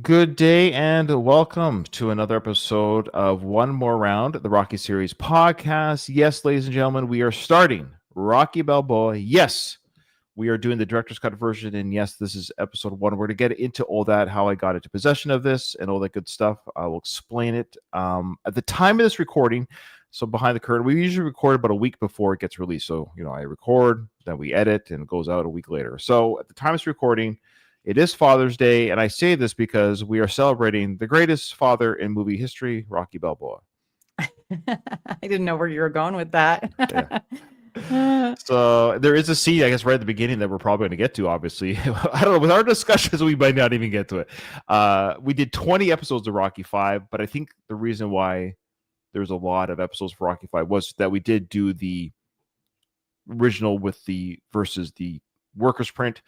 Good day and welcome to another episode of One More Round, the Rocky Series podcast. Yes, ladies and gentlemen, we are starting Rocky Balboa. Yes, we are doing the director's cut version. And yes, this is episode one. We're going to get into all that, how I got into possession of this and all that good stuff. I will explain it. At the time of this recording, so behind the curtain, we usually record about a week before it gets released. So, I record, then we edit, and it goes out a week later. So at the time of this recording, it is Father's Day, and I say this because we are celebrating the greatest father in movie history, Rocky Balboa. I didn't know where you were going with that. Yeah. So there is a scene, I guess, right at the beginning that we're probably going to get to, obviously. I don't know. With our discussions, we might not even get to it. We did 20 episodes of Rocky 5, but I think the reason why there's a lot of episodes for Rocky 5 was that we did do the original with the versus the workers print.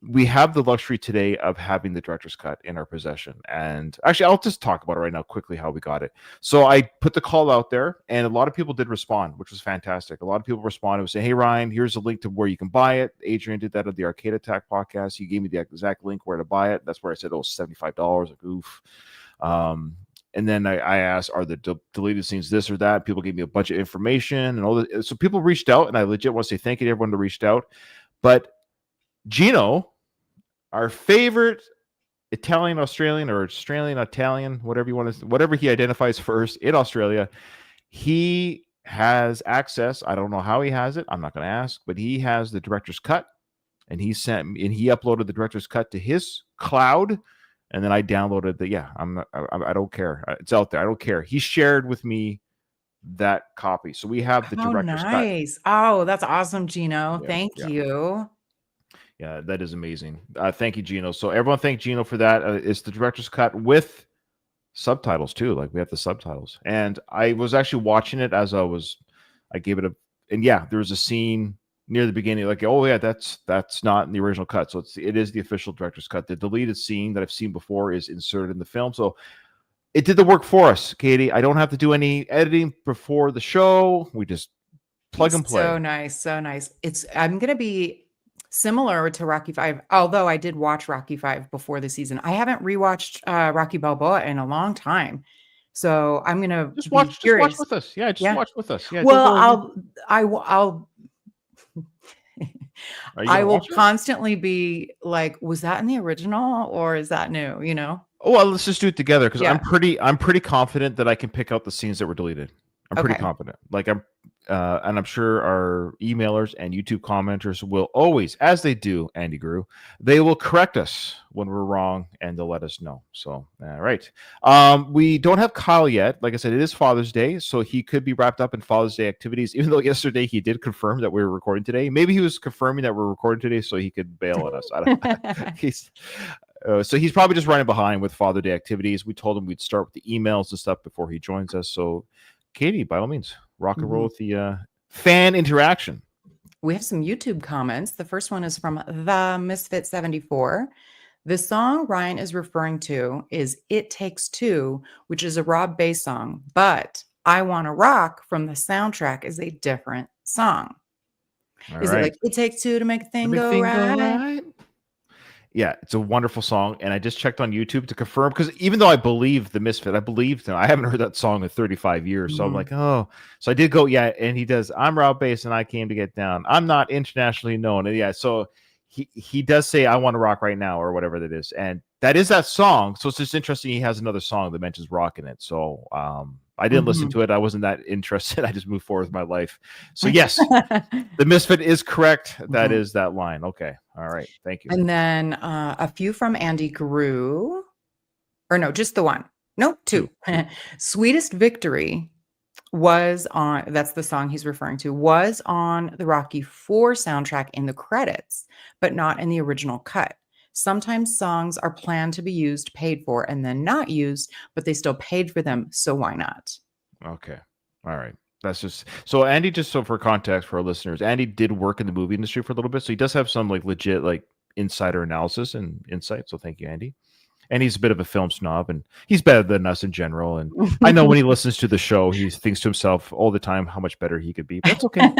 We have the luxury today of having the director's cut in our possession. And actually, I'll just talk about it right now quickly, how we got it. So I put the call out there, and a lot of people did respond, which was fantastic. A lot of people responded and say, "Hey, Ryan, here's a link to where you can buy it." Adrian did that on the Arcade Attack podcast. He gave me the exact link where to buy it. That's where I said, "Oh, $75." Like, oof. And then I asked, "Are the deleted scenes this or that?" People gave me a bunch of information and all that. So people reached out, and I legit want to say thank you to everyone that reached out. But Gino, our favorite Italian Australian or Australian Italian, whatever you want to, whatever he identifies first in Australia, he has access. I don't know how he has it. I'm not going to ask, but he has the director's cut, and he uploaded the director's cut to his cloud, and then I downloaded the. Yeah, I don't care. It's out there. I don't care. He shared with me that copy, so we have the director's cut. Nice. Oh, that's awesome, Gino. Thank you. Yeah, that is amazing. Thank you, Gino. So everyone thank Gino for that. It's the director's cut with subtitles too. Like we have the subtitles. And I was actually watching it as I gave it and yeah, there was a scene near the beginning, like, oh yeah, that's not in the original cut. So it is the official director's cut. The deleted scene that I've seen before is inserted in the film. So it did the work for us, Katie. I don't have to do any editing before the show. We just plug and play. So nice. So nice. I'm going to be similar to Rocky 5, although I did watch Rocky 5 before the season. I haven't rewatched Rocky Balboa in a long time. So I'm going to just watch with us. Yeah, watch with us. Yeah. Well, I will constantly be like, was that in the original or is that new? Oh, well, let's just do it together because I'm pretty confident that I can pick out the scenes that were deleted. I'm pretty confident. Like and I'm sure our emailers and YouTube commenters will always, as they do, Andy Grew, they will correct us when we're wrong and they'll let us know. So, all right. We don't have Kyle yet. Like I said, it is Father's Day, so he could be wrapped up in Father's Day activities, even though yesterday he did confirm that we were recording today. Maybe he was confirming that we're recording today so he could bail on us. I don't so he's probably just running behind with Father Day activities. We told him we'd start with the emails and stuff before he joins us. So, Katie, by all means, rock and roll with the fan interaction. We have some YouTube comments. The first one is from the Misfit 74. The song Ryan is referring to is It Takes Two, which is a Rob Bass song, but I Wanna Rock from the soundtrack is a different song. It like, it takes two to make a thing go right? Yeah, it's a wonderful song, and I just checked on YouTube to confirm, because even though I believe the Misfit, I believed him. I haven't heard that song in 35 years, so I'm like, oh. So I did go, yeah, and he does, I'm Rob Bass, and I came to get down. I'm not internationally known. And yeah, so he does say, I want to rock right now, or whatever that is, and that is that song. So it's just interesting he has another song that mentions rock in it. So I didn't listen to it. I wasn't that interested. I just moved forward with my life. So yes, the Misfit is correct. That is that line. Okay. All right. Thank you. And then a few from Andy Grew. Or no, just the one. No, two. Sweetest Victory was on, that's the song he's referring to, was on the Rocky IV soundtrack in the credits, but not in the original cut. Sometimes songs are planned to be used, paid for, and then not used, but they still paid for them, so why not? Okay. All right. That's just so Andy, just so for context for our listeners, Andy did work in the movie industry for a little bit, so he does have some like legit like insider analysis and insight. So thank you, Andy. And he's a bit of a film snob, and he's better than us in general. And I know when he listens to the show, he thinks to himself all the time how much better he could be. But that's okay.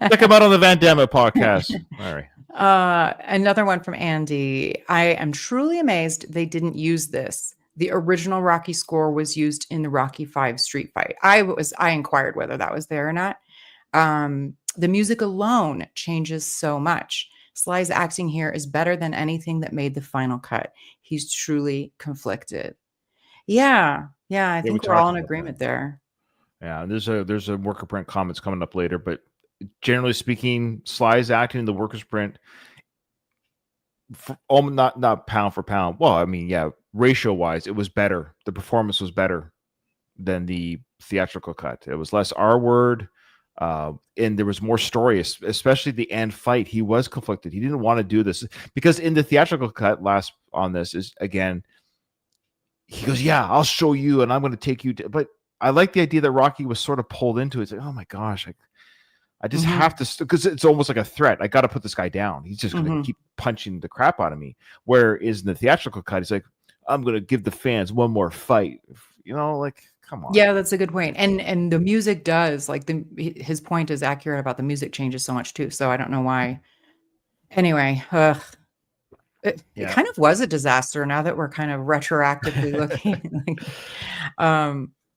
Check him out on the Van Damme podcast. All right. Another one from Andy. I am truly amazed they didn't use this. The original Rocky score was used in the Rocky 5 street fight. I inquired whether that was there or not. The music alone changes so much. Sly's acting here is better than anything that made the final cut. He's truly conflicted. Yeah, I think we're all in agreement there. Yeah, there's a worker print comments coming up later, but generally speaking, Sly's acting in the workers print, not pound for pound. Well, I mean, yeah, ratio wise, it was better. The performance was better than the theatrical cut. It was less R word. And there was more story, especially the end fight. He was conflicted. He didn't want to do this because in the theatrical cut last on this is again, he goes, yeah, I'll show you. And I'm going to take you to, but I like the idea that Rocky was sort of pulled into it. It's like, oh my gosh, I just have to, because it's almost like a threat. I got to put this guy down. He's just going to keep punching the crap out of me. Whereas in the theatrical cut, he's like, I'm going to give the fans one more fight. You know, like, come on. Yeah, that's a good point. And the music does, like, his point is accurate about the music changes so much too. So I don't know why. Anyway, it kind of was a disaster now that we're kind of retroactively looking.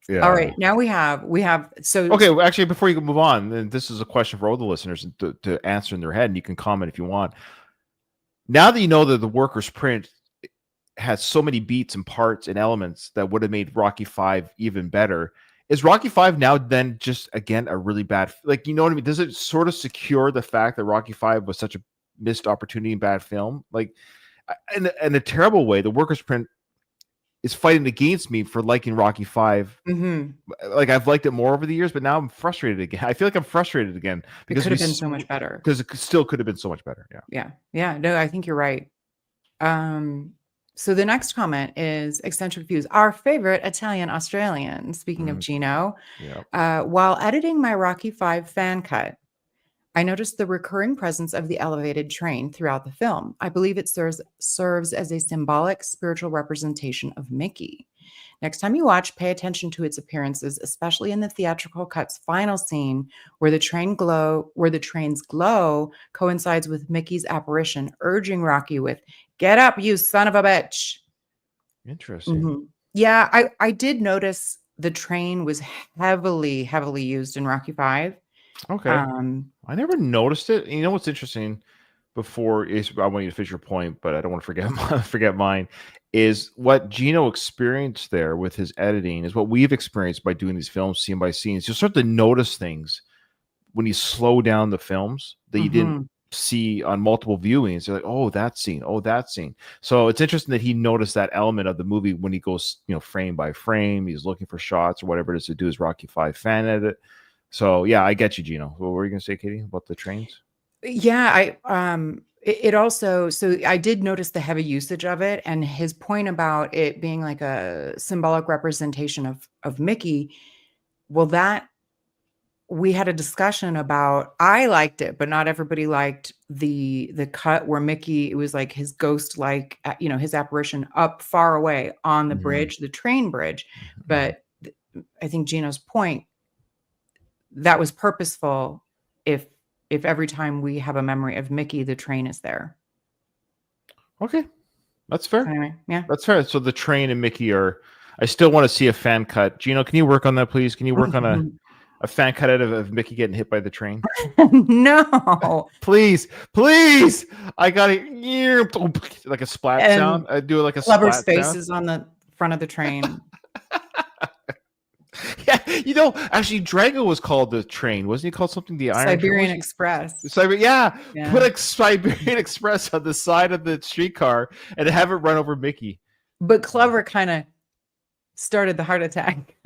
Yeah. All right, now we have so okay. Well, actually, before you move on, and this is a question for all the listeners to answer in their head, and you can comment if you want. Now that you know that the workers print has so many beats and parts and elements that would have made Rocky 5 even better, is Rocky 5 now then just again a really bad, like, you know what I mean? Does it sort of secure the fact that Rocky 5 was such a missed opportunity and bad film? Like, in a terrible way, the workers print is fighting against me for liking Rocky 5. Like, I've liked it more over the years, but now I'm frustrated again. I feel like I'm frustrated again because it could have been so much better. Because it still could have been so much better. Yeah. No, I think you're right. So the next comment is Eccentric Views, our favorite Italian Australian. Speaking of Gino, while editing my Rocky 5 fan cut, I noticed the recurring presence of the elevated train throughout the film. I believe it serves as a symbolic spiritual representation of Mickey. Next time you watch, pay attention to its appearances, especially in the theatrical cut's final scene where the train's glow coincides with Mickey's apparition, urging Rocky with, "Get up, you son of a bitch." Interesting. Yeah, I did notice the train was heavily used in Rocky 5. Okay. I never noticed it. You know what's interesting? Before is I want you to finish your point, but I don't want to forget mine. Is what Gino experienced there with his editing is what we've experienced by doing these films scene by scene. You start to notice things when you slow down the films that you didn't see on multiple viewings. You're like, oh, that scene. So it's interesting that he noticed that element of the movie when he goes, frame by frame. He's looking for shots or whatever it is to do his Rocky 5 fan edit. So yeah, I get you, Gino. What were you gonna say, Katie, about the trains? Yeah, it also, so I did notice the heavy usage of it, and his point about it being like a symbolic representation of Mickey. Well, that we had a discussion about, I liked it, but not everybody liked the cut where Mickey, it was like his ghost, like, his apparition up far away on the bridge, the train bridge. But I think Gino's point, that was purposeful if every time we have a memory of Mickey, the train is there. Okay. That's fair. Anyway, yeah. That's fair. So the train and Mickey are, I still want to see a fan cut. Gino, can you work on that, please? Can you work on a fan cut out of Mickey getting hit by the train? No. please. I got it. Like a splat sound. I do it like a Clever splat spaces sound. on the front of the train. Yeah, actually, Drago was called the train, wasn't he? Called something the Iron Siberian Express. Yeah. Put a Siberian Express on the side of the streetcar and have it run over Mickey. But Clever kind of started the heart attack.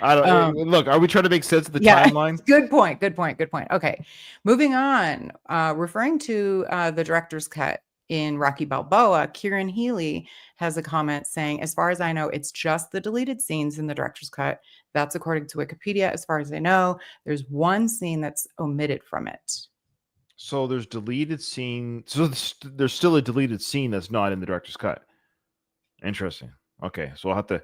I don't know. Look, are we trying to make sense of the timeline? Good point. Okay, moving on. Referring to the director's cut in Rocky Balboa, Kieran Healy has a comment saying, as far as I know, it's just the deleted scenes in the director's cut. That's according to Wikipedia. As far as I know, there's one scene that's omitted from it. So there's deleted scene. So there's still a deleted scene that's not in the director's cut. Interesting. Okay, so we'll have to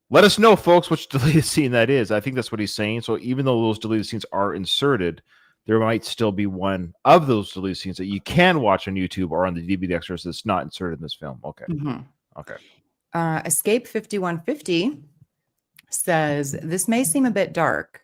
let us know, folks, which deleted scene that is. I think that's what he's saying. So even though those deleted scenes are inserted, there might still be one of those deleted scenes that you can watch on YouTube or on the DVD extras that's not inserted in this film. Okay. Mhm. Okay. Escape 5150 says this may seem a bit dark,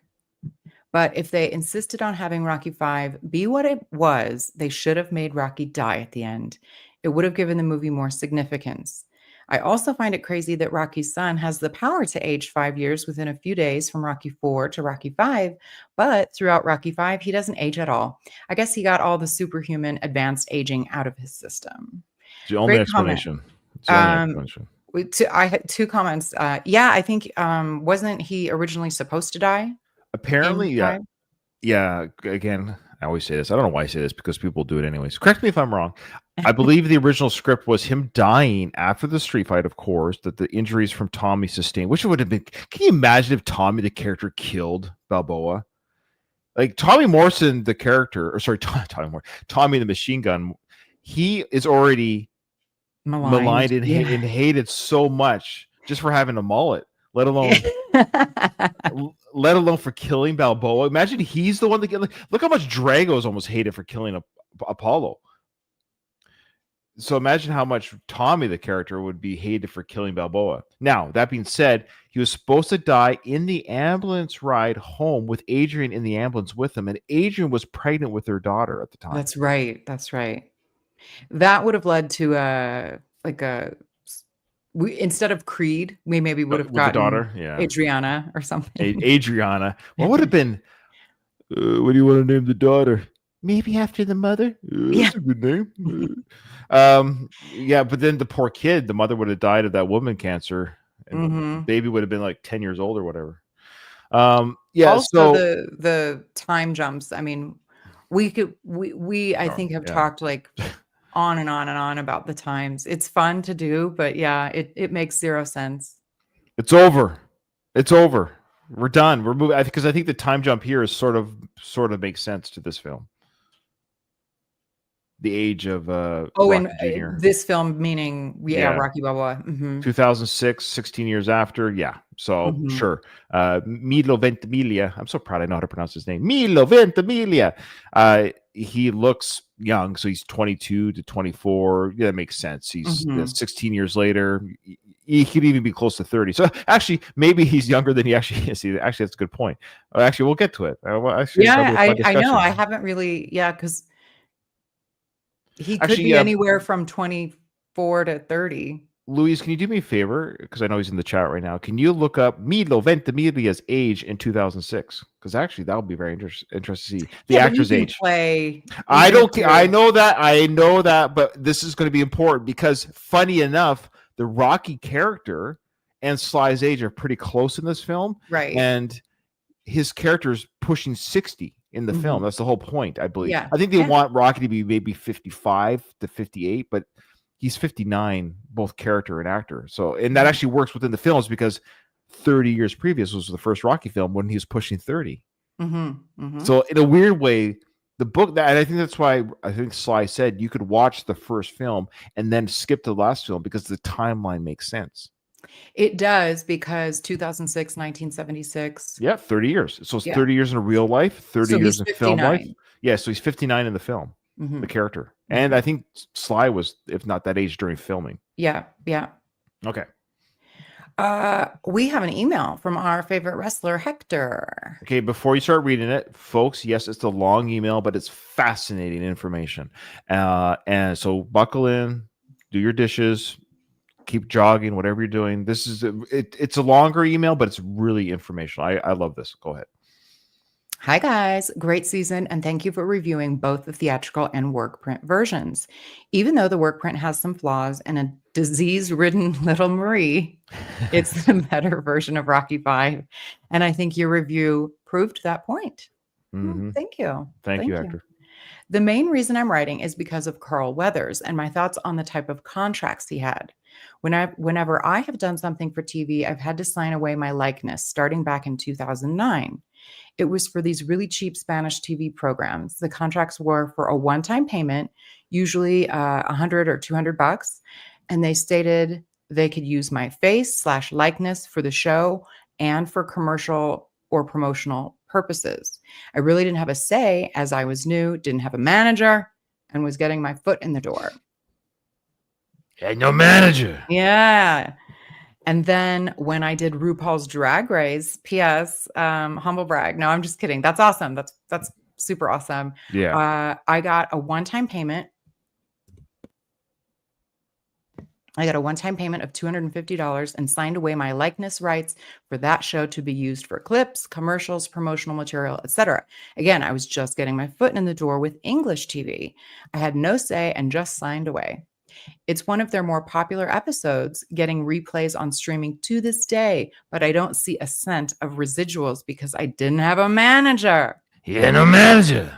but if they insisted on having Rocky 5 be what it was, they should have made Rocky die at the end. It would have given the movie more significance. I also find it crazy that Rocky's son has the power to age 5 years within a few days from Rocky 4 to Rocky 5, but throughout Rocky 5, he doesn't age at all. I guess he got all the superhuman advanced aging out of his system. It's the only Great comment. explanation. It's the only Um, explanation. I had two comments. Yeah, I think wasn't he originally supposed to die Apparently, in yeah. 5? Yeah. Again, I always say this. I don't know why I say this because people do it anyways. Correct me if I'm wrong. I believe the original script was him dying after the street fight, of course, that the injuries from Tommy sustained, which would have been. Can you imagine if Tommy, the character, killed Balboa? Like Tommy Morrison, the character, or sorry, Tommy the Machine Gun, he is already Maligned. maligned and, Yeah. and hated so much just for having a mullet, let alone for killing Balboa. Imagine he's the one that look how much Drago's almost hated for killing Apollo. So imagine how much Tommy, the character, would be hated for killing Balboa. Now, that being said, he was supposed to die in the ambulance ride home with Adrian in the ambulance with him. And Adrian was pregnant with their daughter at the time. That's right. That's right. That would have led to like a we instead of Creed, we maybe would have With the gotten daughter, yeah. Adriana or something. Adriana. What would have been, what do you want to name the daughter? Maybe after the mother? That's a good name. Yeah, but then the poor kid, the mother would have died of that woman cancer, and the baby would have been like 10 years old or whatever. Yeah. Also, So the time jumps. I mean, we I think have talked like on and on and on about the times. It's fun to do, but yeah, it makes zero sense. It's over. It's over. We're done. We're moving. Because I think the time jump here is sort of makes sense to this film. The age of and Jr. This film, meaning Rocky Balboa. 2006, 16 years after. Yeah. So sure. Milo Ventimiglia. I'm so proud I know how to pronounce his name. Milo Ventimiglia. He looks young, so he's 22 to 24. Yeah, that makes sense. He's 16 years later. He could even be close to 30. So actually, maybe he's younger than he actually is. Actually, that's a good point. Actually, we'll get to it. Actually, I know. I haven't really, because he could be anywhere from 24 to 30. Louise, can you do me a favor? Because I know he's in the chat right now. Can you look up Milo Ventimiglia's age in 2006? Because actually, that would be very interesting to see the actor's age. I know that, but this is going to be important because, funny enough, the Rocky character and Sly's age are pretty close in this film, right? And his character is pushing 60 in the film. That's the whole point, I believe. Yeah. I think they want Rocky to be maybe 55 to 58, but he's 59, both character and actor. So, and that actually works within the films because 30 years previous was the first Rocky film when he was pushing 30. So, in a weird way, the book and I think that's why I think Sly said you could watch the first film and then skip to the last film because the timeline makes sense. It does because 2006, 1976. Yeah, 30 years. So it's 30 years in real life, 30 years in 59. film life. Yeah, so he's 59 in the film, the character. And I think Sly was, if not that age, during filming. Yeah. Okay. We have an email from our favorite wrestler, Hector. Okay, before you start reading it, folks, yes, it's a long email, but it's fascinating information. And so buckle in, do your dishes, keep jogging, whatever you're doing. This is it's a longer email, but it's really informational. I love this. Go ahead. Hi guys, great season, and thank you for reviewing both the theatrical and work print versions. Even though the work print has some flaws and a disease-ridden little Marie, it's the better version of Rocky 5, and I think your review proved that point. Thank you. Thank you, Hector. The main reason I'm writing is because of Carl Weathers and my thoughts on the type of contracts he had. Whenever I have done something for TV, I've had to sign away my likeness, starting back in 2009. It was for these really cheap Spanish TV programs. The contracts were for a one-time payment, usually $100 or $200, and they stated they could use my face / likeness for the show and for commercial or promotional purposes. I really didn't have a say as I was new, didn't have a manager, and was getting my foot in the door. Had no manager. Yeah. And then when I did RuPaul's Drag Race, P.S. Humble brag. No, I'm just kidding. That's awesome. That's super awesome. Yeah. I got a one-time payment. I got a one-time payment of $250 and signed away my likeness rights for that show to be used for clips, commercials, promotional material, etc. Again, I was just getting my foot in the door with English TV. I had no say and just signed away. It's one of their more popular episodes, getting replays on streaming to this day, but I don't see a cent of residuals because I didn't have a manager. Yeah, no manager.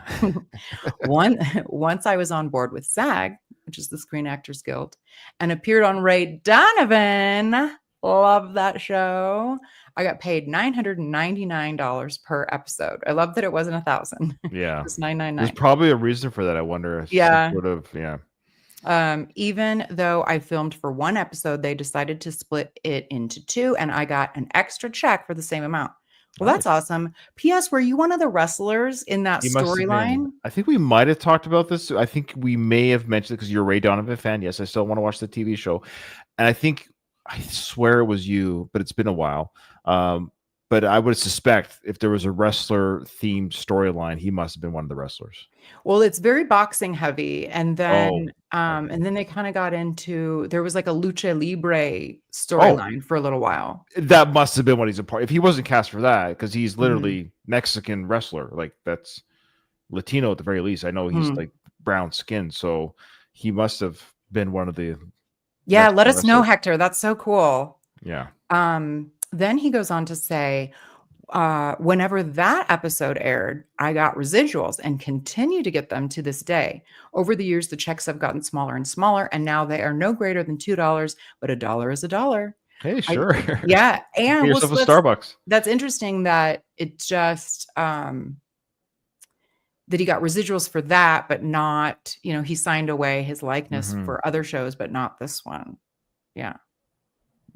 Once I was on board with SAG, which is the Screen Actors Guild, and appeared on Ray Donovan. Love that show. I got paid $999 per episode. I love that it wasn't 1,000. Yeah. It was $999. There's probably a reason for that, I wonder. Yeah. Sort of, yeah. Even though I filmed for one episode, they decided to split it into 2, and I got an extra check for the same amount. Well, that's awesome. P.S. Were you one of the wrestlers in that storyline? I think we might have talked about this. I think we may have mentioned it because you're a Ray Donovan fan. Yes, I still want to watch the TV show. And I swear it was you, but it's been a while. But I would suspect if there was a wrestler themed storyline, he must have been one of the wrestlers. Well, it's very boxing heavy. And then they kind of got into, there was like a lucha libre storyline for a little while. That must have been what he's a part. If he wasn't cast for that, because he's literally Mexican wrestler, like that's Latino at the very least. I know he's like brown skin, so he must have been one of the. Yeah, let us know, Hector. That's so cool. Yeah. Then he goes on to say, whenever that episode aired, I got residuals and continue to get them to this day. Over the years, the checks have gotten smaller and smaller, and now they are no greater than $2, but a dollar is a dollar. Hey, sure. Yeah. And get yourself a Starbucks. That's interesting that it just that he got residuals for that, but not, he signed away his likeness for other shows, but not this one. Yeah.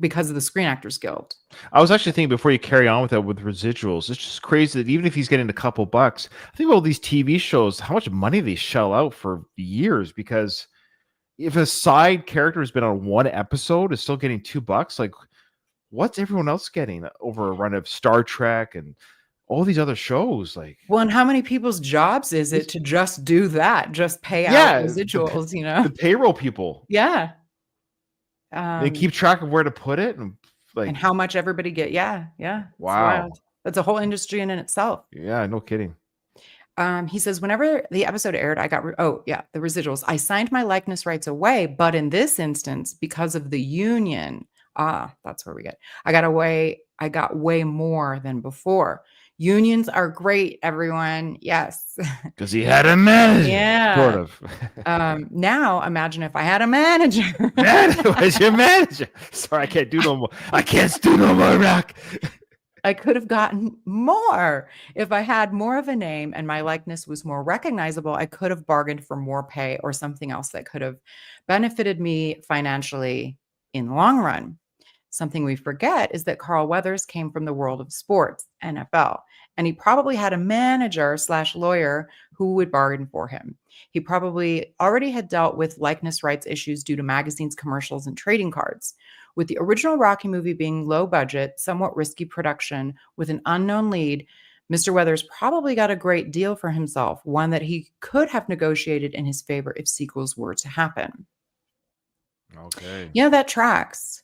Because of the Screen Actors Guild. I was actually thinking before you carry on with that with residuals, it's just crazy that even if he's getting a couple bucks, I think all these TV shows, how much money they shell out for years, because if a side character has been on one episode is still getting $2, like what's everyone else getting over a run of Star Trek and all these other shows? Like, well, and how many people's jobs is it to just do that, just pay out residuals, the payroll people. Yeah. They keep track of where to put it and how much everybody get. Yeah. Wow. That's a whole industry in itself. Yeah, no kidding. He says, whenever the episode aired, I got, the residuals. I signed my likeness rights away, but in this instance, because of the union, that's where we get. I got way more than before. Unions are great, everyone. Yes. Because he had a manager. Yeah. Sort of. Now imagine if I had a manager. Where's your manager? Sorry, I can't do no more. I can't do no more rock. I could have gotten more. If I had more of a name and my likeness was more recognizable, I could have bargained for more pay or something else that could have benefited me financially in the long run. Something we forget is that Carl Weathers came from the world of sports, NFL, and he probably had a manager / lawyer who would bargain for him. He probably already had dealt with likeness rights issues due to magazines, commercials, and trading cards. With the original Rocky movie being low budget, somewhat risky production with an unknown lead, Mr. Weathers probably got a great deal for himself, one that he could have negotiated in his favor if sequels were to happen. Okay. Yeah, that tracks.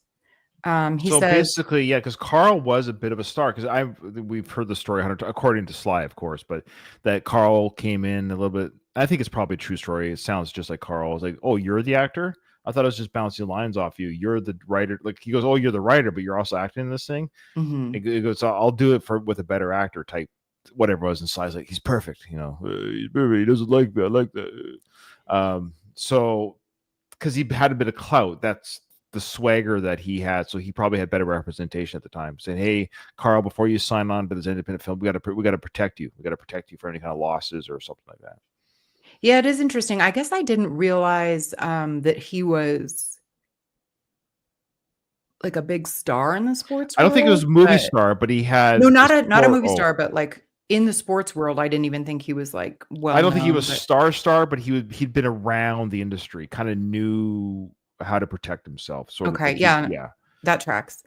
He says, basically, yeah, because Carl was a bit of a star. Because we've heard the story according to Sly, of course, but that Carl came in a little bit. I think it's probably a true story. It sounds just like Carl. It's like, oh, you're the actor? I thought I was just bouncing lines off you. You're the writer. Like he goes, oh, you're the writer, but you're also acting in this thing. It goes, I'll do it with a better actor type, whatever it was. And Sly's like, he's perfect. He's perfect. He doesn't like me. I like that. So because he had a bit of clout, that's the swagger that he had, so he probably had better representation at the time, saying, "Hey, Carl, before you sign on to this independent film, we got to protect you. We got to protect you for any kind of losses or something like that." Yeah, it is interesting. I guess I didn't realize that he was like a big star in the sports I don't think it was world, movie but star, but he no, had the not a sport. movie star, but like in the sports world, I didn't even think he was like I well don't think he known, was but star, but he'd been around the industry, kind of knew how to protect himself, sort of okay, thing. yeah, Yeah. that tracks.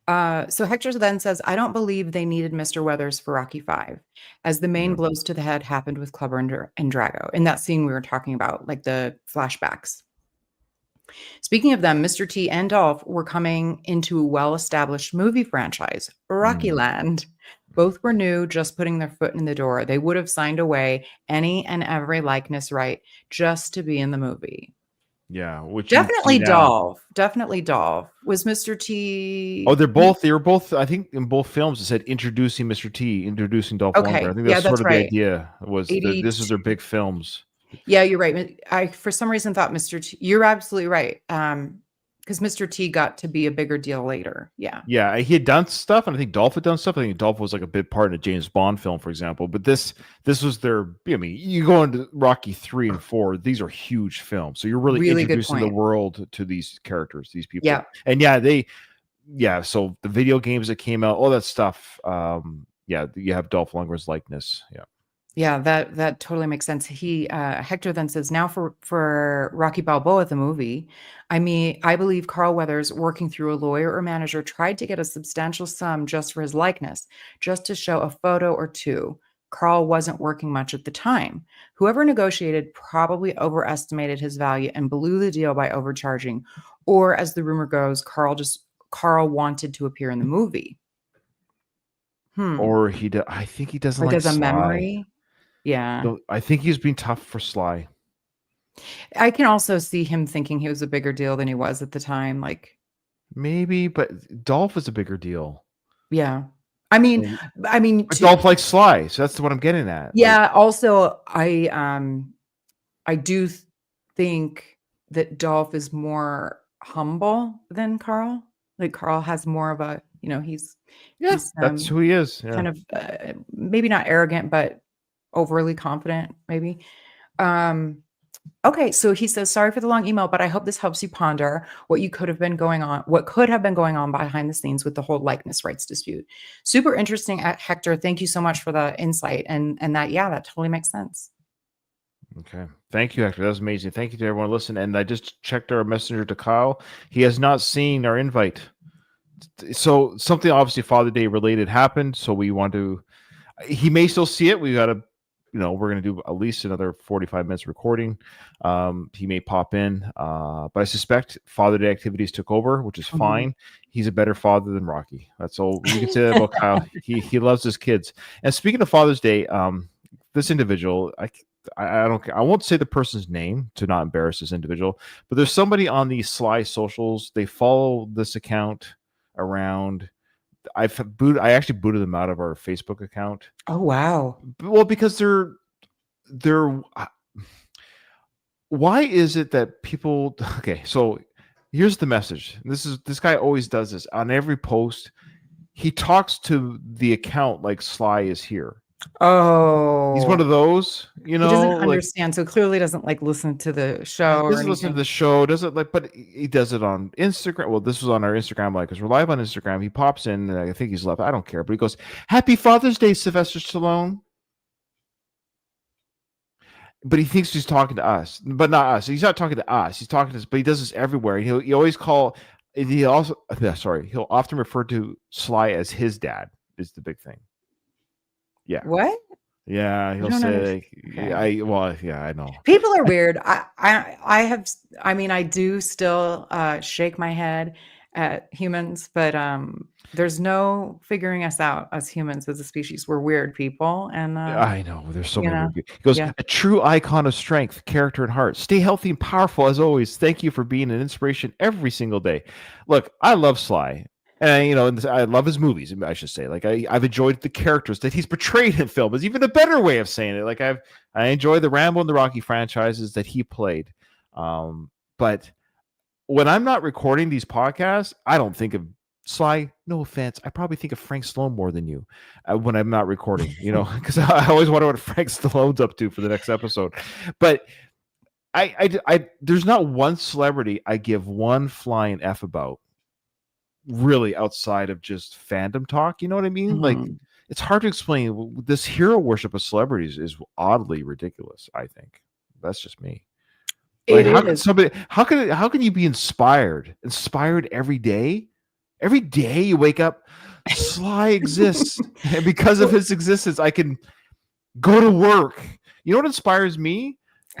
So Hector then says, I don't believe they needed Mr. Weathers for Rocky 5, as the main Yeah. blows to the head happened with Clubber and Drago in that scene we were talking about, like the flashbacks. Speaking of them, Mr. T and Dolph were coming into a well-established movie franchise, Rocky Mm. Land. Both were new, just putting their foot in the door. They would have signed away any and every likeness right just to be in the movie. Yeah, which you see Definitely now. Dolph. Definitely Dolph. Was Mr. Oh, T they were both, I think in both films it said introducing Mr. T, introducing Dolph Lundgren. I okay. think Yeah, that's sort that's of the right. idea was that this is their 82. big films. Yeah, you're right. I for some reason thought Mr. T. You're absolutely right. Because Mr. T got to be a bigger deal later. Yeah. Yeah, he had done stuff, and I think Dolph had done stuff. I think Dolph was like a big part in a James Bond film, for example. But this was their. I mean, you go into Rocky 3 and 4; these are huge films. So you're really Really good introducing the point. world to these characters, these people. Yeah. And yeah. So the video games that came out, all that stuff. Yeah, you have Dolph Lundgren's likeness. Yeah. Yeah, that totally makes sense. Hector then says, now for Rocky Balboa, the movie, I mean, I believe Carl Weathers, working through a lawyer or manager, tried to get a substantial sum just for his likeness, just to show a photo or two. Carl wasn't working much at the time. Whoever negotiated probably overestimated his value and blew the deal by overcharging. Or as the rumor goes, Carl wanted to appear in the movie. Or I think he doesn't Like like as a Sly. memory. Yeah. I think he's been tough for Sly. I can also see him thinking he was a bigger deal than he was at the time, like, Maybe, but Dolph is a bigger deal. yeah. I mean And I mean, but to Dolph likes Sly, so that's what I'm getting at. Like, yeah, also, I do think that Dolph is more humble than Carl. Like, Carl has more of a, he's yeah, he's, that's who he is. Yeah. kind of, maybe not arrogant, but overly confident, maybe. Um Okay, so he says, sorry for the long email, but I hope this helps you ponder what could have been going on behind the scenes with the whole likeness rights dispute. Super interesting, Hector. Thank you so much for the insight. And that totally makes sense. Okay. Thank you, Hector. That was amazing. Thank you to everyone listening. And I just checked our messenger to Kyle. He has not seen our invite. So something obviously Father Day related happened. So we want to. He may still see it. We got to. We're going to do at least another 45 minutes recording. He may pop in, but I suspect Father Day activities took over, which is fine. He's a better father than Rocky. That's all we can say that about Kyle. He loves his kids. And speaking of Father's Day, this individual, I don't care. I won't say the person's name to not embarrass this individual, but there's somebody on the Sly socials. They follow this account around. I actually booted them out of our Facebook account. Oh, wow. Well, because they're why is it that people okay, so here's the message. This guy always does this on every post. He talks to the account like Sly is here. He's one Oh, of those, he doesn't like understand. So clearly doesn't like listen to the show or doesn't listen to anything. the show, doesn't like, but he does it on Instagram. Well, this was on our Instagram, like, because we're live on Instagram. He pops in, and I think he's left. I don't care, but he goes, "Happy Father's Day, Sylvester Stallone." But he thinks he's talking to us, but not us. He's not talking to us. He's talking to us, but he does this everywhere. He always call. He also, sorry, he'll often refer to Sly as his dad. Is the big thing. Yeah. What? Yeah, I he'll don't say, understand. yeah, I know. People are weird. I do still shake my head at humans, but there's no figuring us out as humans, as a species. We're weird people, and I know. There's so you many know, weird people. He goes, yeah. a true icon of strength, character, and heart. Stay healthy and powerful as always. Thank you for being an inspiration every single day. Look, I love Sly. And I love his movies. I should say, like I've enjoyed the characters that he's portrayed in film. Is even a better way of saying it. Like I enjoy the Rambo and the Rocky franchises that he played. But when I'm not recording these podcasts, I don't think of Sly. No offense, I probably think of Frank Stallone more than you when I'm not recording. Because I always wonder what Frank Stallone's up to for the next episode. But I there's not one celebrity I give one flying F about really outside of just fandom talk. You know what I mean? Like, Mhm. it's hard to explain. This hero worship of celebrities is oddly ridiculous. I think that's just me. Like, It how can is. somebody? How can you be inspired? Inspired every day. Every day you wake up, Sly exists, and because of Well, his existence, I can go to work. You know what inspires me?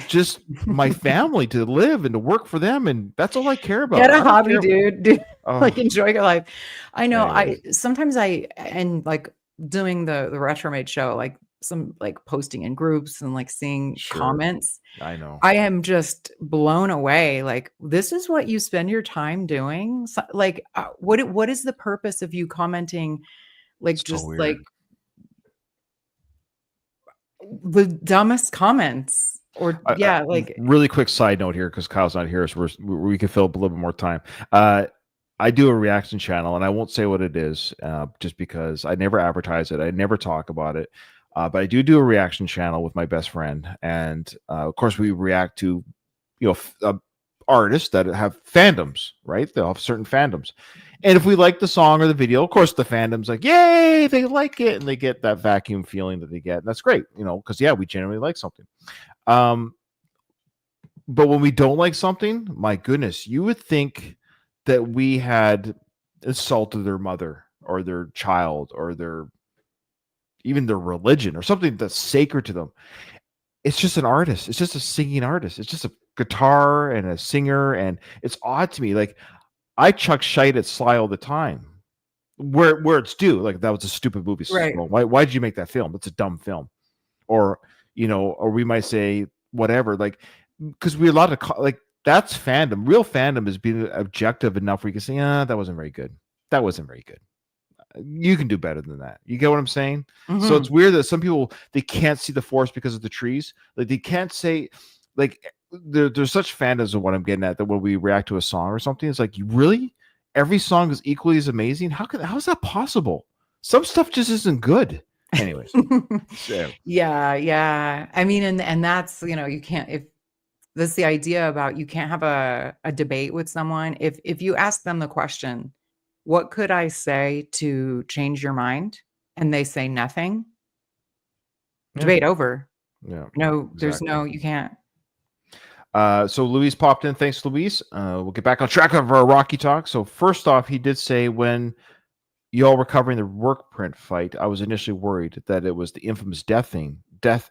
Just my family, to live and to work for them, and that's all I care get about. a I don't hobby, care. dude. Like, Oh, enjoy your life. I know, I anyways, sometimes I and, like, doing the Retromade show, like, some like, posting in groups and, like, seeing sure, comments, I know. I am just blown away, like, "This is what you spend your time doing?" So like, what is the purpose of you commenting, like, So just, like, weird. the dumbest comments? Or yeah, like Really quick side note here, because Kyle's not here, so we can fill up a little bit more time. I do a reaction channel, and I won't say what it is, just because I never advertise it. I never talk about it. But I do a reaction channel with my best friend, and of course, we react to artists that have fandoms, right? They'll have certain fandoms, and if we like the song or the video, of course, the fandom's like, "Yay, they like it," and they get that vacuum feeling that they get, and that's great, because yeah, we genuinely like something. Um, but when we don't like something, my goodness, you would think that we had insulted their mother or their child or even their religion or something that's sacred to them. It's just an artist. It's just a singing artist. It's just a guitar and a singer. And it's odd to me. Like, I chuck shite at Sly all the time. Where it's due. Like, that was a stupid movie. right. Well, why did you make that film? It's a dumb film. Or, or we might say whatever. Like, because we're allowed to like, that's fandom. Real fandom is being objective enough where you can say, that wasn't very good. That wasn't very good. You can do better than that. You get what I'm saying? So it's Mhm. weird that some people, they can't see the forest because of the trees. Like, they can't say, like, there's such fandoms of what I'm getting at, that when we react to a song or something, it's like, you really, every song is equally as amazing. How is that possible? Some stuff just isn't good. Anyways, so Yeah, yeah. I mean, and that's, you can't if that's the idea about you can't have a debate with someone. If you ask them the question, "What could I say to change your mind?" and they say nothing, yeah, debate over. yeah, No, there's exactly. no you can't. So Luis popped in. Thanks, Luis. We'll get back on track of our Rocky talk. So first off, he did say, when y'all were covering the work print fight, I was initially worried that it was the infamous death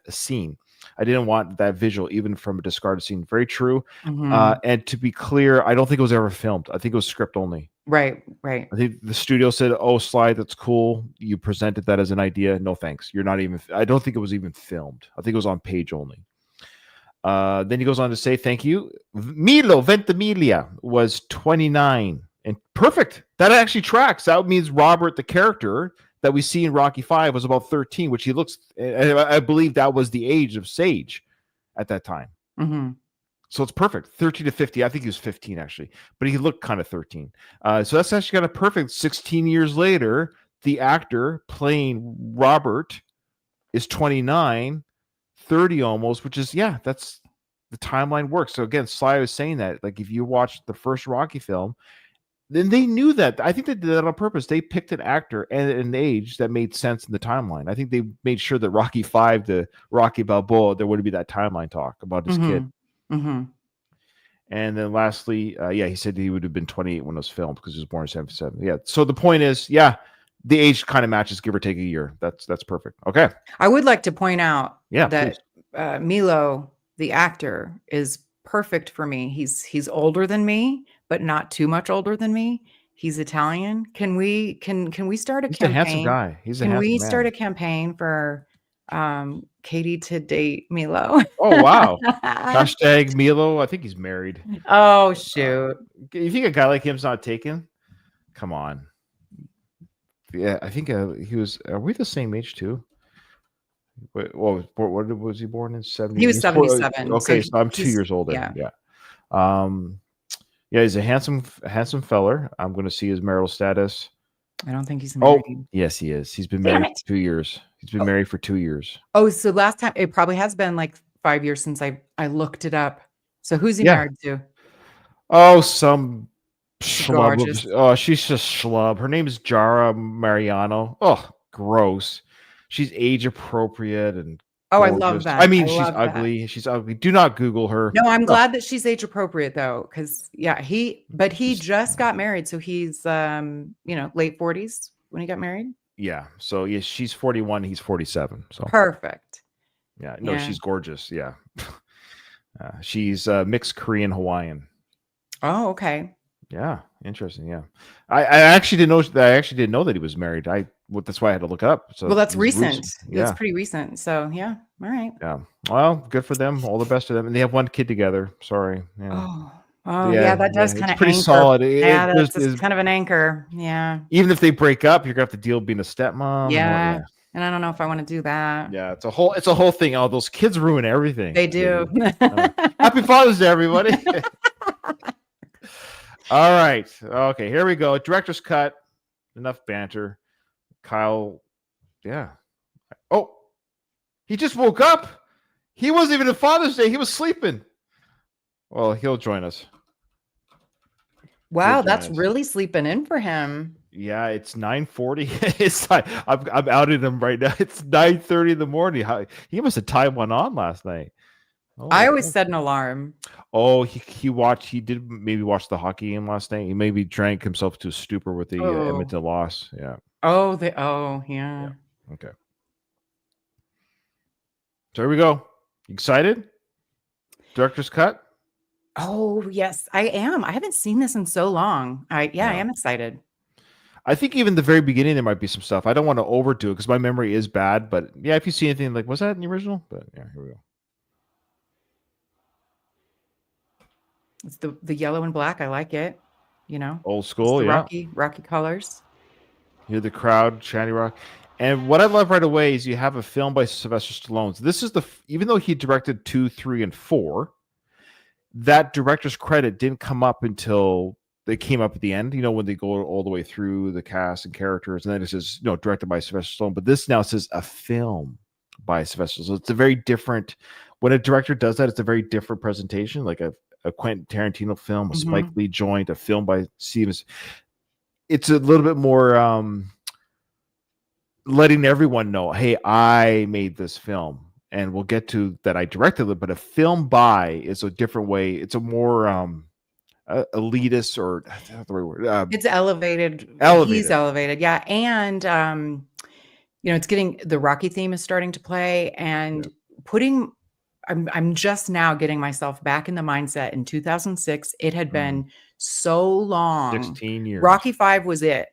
scene. I didn't want that visual, even from a discarded scene. Very true. Mhm. And to be clear, I don't think it was ever filmed. I think it was script only. Right, right. I think the studio said, "Oh, Sly, that's cool. You presented that as an idea. No thanks. You're not even." I don't think it was even filmed. I think it was on page only. Then he goes on to say, "Thank you. Milo Ventimiglia was 29." And perfect. That actually tracks. That means Robert, the character that we see in Rocky 5, was about 13, which he looks, I believe that was the age of Sage at that time. Mhm. So it's perfect. 13 to 50. I think he was 15, actually, but he looked kind of 13. So that's actually kind of perfect. 16 years later, the actor playing Robert is 29, 30 almost, which is, yeah, that's the timeline works. So again, Sly was saying that, like, if you watch the first Rocky film, then they knew that. I think they did that on purpose. They picked an actor and an age that made sense in the timeline. I think they made sure that Rocky 5 to Rocky Balboa, there wouldn't be that timeline talk about his kid. Mhm. Mhm. And then lastly, yeah, he said he would have been 28 when it was filmed because he was born in 77. Yeah. So the point is, yeah, the age kind of matches, give or take a year. That's perfect. Okay. I would like to point out Yeah, that, please. Milo, the actor, is perfect for me. He's older than me, but not too much older than me. He's Italian. Can we start a He's a handsome campaign? guy. He's a Can handsome we start man. a campaign for, Katie to date Milo? Oh, wow. Hashtag Milo. I think he's married. Oh, Uh, shoot. you think a guy like him's not taken? Come on. Yeah, I think he was. Are we the same age too? What was he born in? He 70? was 77, so Okay, so I'm 2 years older. yeah. Yeah. Um, yeah, he's a handsome feller. I'm going to see his marital status. I don't think he's Oh, married. yes, he is. He's been Damn married it. for 2 years. He's been married for 2 years. Oh, so last time it probably has been, like, 5 years since I looked it up. So who's he Yeah. married to? Oh, some She's Schlub. gorgeous. Oh, she's just schlub. Her name is Jara Mariano. Oh, gross. She's age appropriate and Oh, I love gorgeous. I that. I mean, she's love that. ugly. She's ugly. Do not Google her. No, I'm Oh, glad that she's age appropriate though, because yeah, he she's just got married, so he's late 40s when he got married. yeah. So yeah, she's 41. He's 47. So Perfect. yeah, no, Yeah. she's gorgeous. Yeah, she's mixed Korean Hawaiian. Oh, okay. Yeah, interesting. Yeah, I actually didn't know. I actually didn't know that he was married. That's why I had to look it up. So Well, that's it was recent. That's Yeah, pretty recent. So yeah. All right. yeah. Well, good for them. All the best to them, and they have one kid together. Sorry. Yeah, Oh. Oh yeah, yeah, that yeah. does kind It's of pretty anchor. solid. Yeah, that's There's just kind of an anchor. Yeah. even if they break up, you're gonna have to deal with being a stepmom and all. Yeah. Yeah, And I don't know if I want to do that. yeah. It's a whole thing. Oh, those kids ruin everything. They do. Happy Father's Day, everybody. All right. Okay, here we go. Director's cut. Enough banter. Kyle. Yeah. Oh, he just woke up. He wasn't even at Father's Day. He was sleeping. Well, he'll join us. Wow, He'll join that's us. really sleeping in for him. Yeah, it's 9:40. It's I'm outing him right now. It's 9:30 in the morning. He must have tied one on last night. I Holy always cow. set an alarm. Oh, he did maybe watch the hockey game last night. He maybe drank himself to a stupor with the Oh. Edmonton loss. Yeah. Yeah. Yeah. Okay. So here we go. You excited? Director's cut? Oh, yes, I am. I haven't seen this in so long. I Yeah. am excited. I think even the very beginning there might be some stuff. I don't want to overdo it because my memory is bad. But yeah, if you see anything like, was that in the original? But yeah, here we go. It's the yellow and black. I like it. Old It's school, the yeah. rocky colors. Hear the crowd, Shanty Rock. And what I love right away is you have a film by Sylvester Stallone. This is even though he directed 2, 3, and 4, that director's credit didn't come up until they came up at the end, when they go all the way through the cast and characters, and then it says, directed by Sylvester Stallone. But this now says a film by Sylvester. So it's a very different, when a director does that, it's a very different presentation, like a Quentin Tarantino film, a Spike Lee joint, a film by Stevens. It's a little bit more letting everyone know, hey, I made this film. And we'll get to that I directed it, but a film by is a different way. It's a more elitist, or that's not the right word. It's elevated. Elevated. He's elevated. Yeah. And, it's getting, the Rocky theme is starting to play, and I'm just now getting myself back in the mindset. In 2006, it had been so long. 16 years. Rocky 5 was it.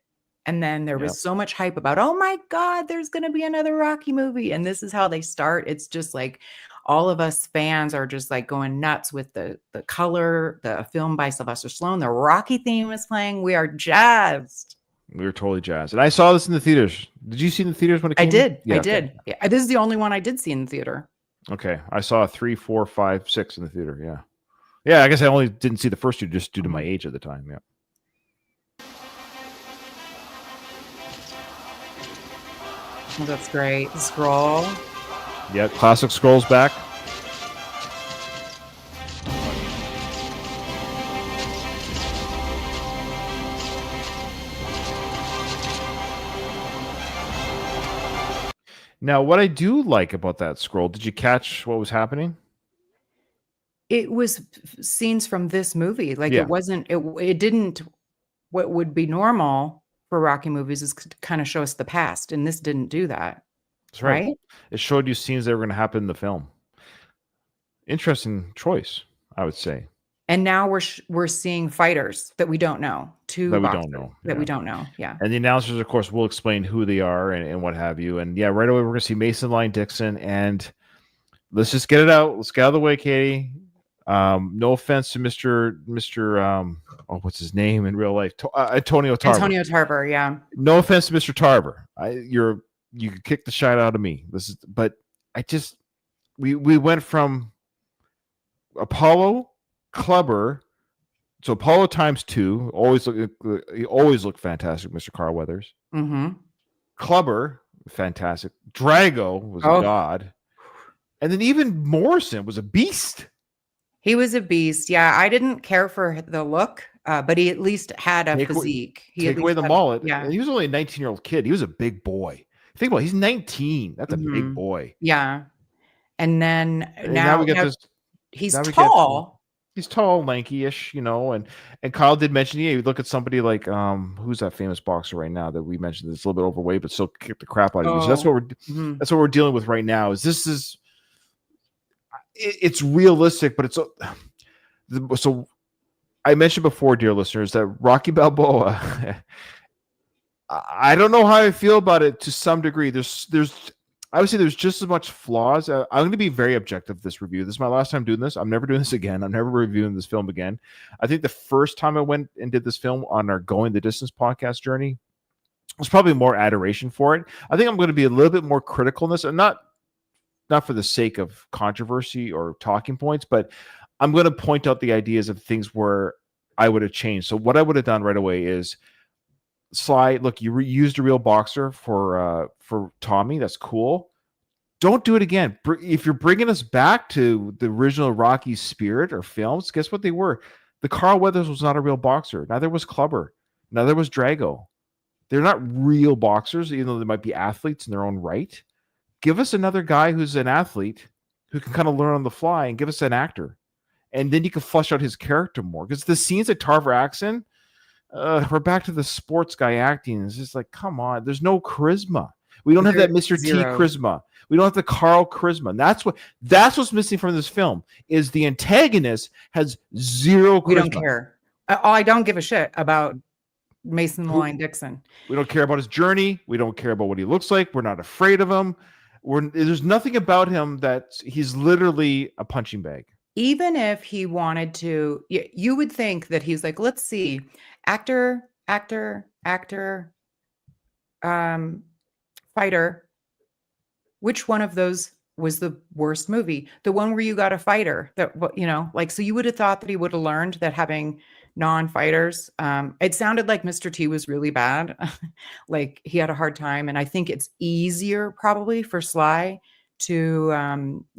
And then there was so much hype about, oh my God, there's going to be another Rocky movie. And this is how they start. It's just like all of us fans are just like going nuts with the color, the film by Sylvester Stallone. The Rocky theme is playing. We are jazzed. We were totally jazzed. And I saw this in the theaters. Did you see it in the theaters when it came? I did. Yeah, I did. Yeah, this is the only one I did see in the theater. Okay. I saw 3, 4, 5, 6 in the theater. Yeah. Yeah. I guess I only didn't see the first two just due to my age at the time. Yeah. Oh, that's great. The scroll. Yeah. Classic scrolls back. Now, what I do like about that scroll, did you catch what was happening? It was scenes from this movie. Like Yeah. it wasn't, it didn't, what would be normal for Rocky movies is to kind of show us the past. And this didn't do that. That's right. It showed you scenes that were going to happen in the film. Interesting choice, I would say. And now we're seeing fighters that we don't know. That we don't know. That we don't know. Yeah. And the announcers, of course, will explain who they are and what have you. And yeah, right away we're going to see Mason Lyon Dixon. And let's just get it out. Let's get out of the way, Katie. No offense to Mr. What's his name in real life? Antonio Tarver. Antonio Tarver, yeah. No offense to Mr. Tarver. You could kick the shit out of me. We went from Apollo, Clubber, so Apollo times 2, he always looked fantastic, Mr. Carl Weathers. Clubber, fantastic. Drago was a god. And then even Morrison was a beast. He was a beast. Yeah, I didn't care for the look but he at least had a Take away, physique. He at take away least the had, mullet. yeah. And he was only a 19-year-old kid. He was a big boy. Think about it, he's 19. That's a big Mhm. boy. Yeah. And then And now we get now this. he's Now we get. tall. He's tall, lanky-ish, and Kyle did mention, yeah, you look at somebody like who's that famous boxer right now that we mentioned that's a little bit overweight but still kick the crap out of you. So Oh. Mhm. that's what we're dealing with right now. It's realistic, but it's so I mentioned before, dear listeners, that Rocky Balboa. I don't know how I feel about it to some degree. I would say there's just as much flaws. I'm going to be very objective with this review. This is my last time doing this. I'm never doing this again. I'm never reviewing this film again. I think the first time I went and did this film on our Going the Distance podcast journey was probably more adoration for it. I think I'm going to be a little bit more critical in this, and not for the sake of controversy or talking points, but I'm going to point out the ideas of things where I would have changed. So what I would have done right away is, Sly, look, you used a real boxer for Tommy. That's cool. Don't do it again. If you're bringing us back to the original Rocky spirit or films, guess what they were? The Carl Weathers was not a real boxer. Neither was Clubber. Neither was Drago. They're not real boxers, even though they might be athletes in their own right. Give us another guy who's an athlete who can kind of learn on the fly, and give us an actor. And then you can flesh out his character more. Because the scenes that Tarver acts in, we're back to the sports guy acting. It's just like, come on. There's no charisma. We don't have that Mr. Zero. T charisma. We don't have the Carl charisma. And that's what's missing from this film is the antagonist has zero charisma. We don't care. I don't give a shit about Mason the Lion Dixon. We don't care about his journey. We don't care about what he looks like. We're not afraid of him. There's nothing about him that he's literally a punching bag. Even if he wanted to, you would think that he's like, let's see, actor, fighter. Which one of those was the worst movie? The one where you got a fighter that, so you would have thought that he would have learned that having non-fighters, it sounded like Mr. T was really bad. Like he had a hard time. And I think it's easier probably for Sly to,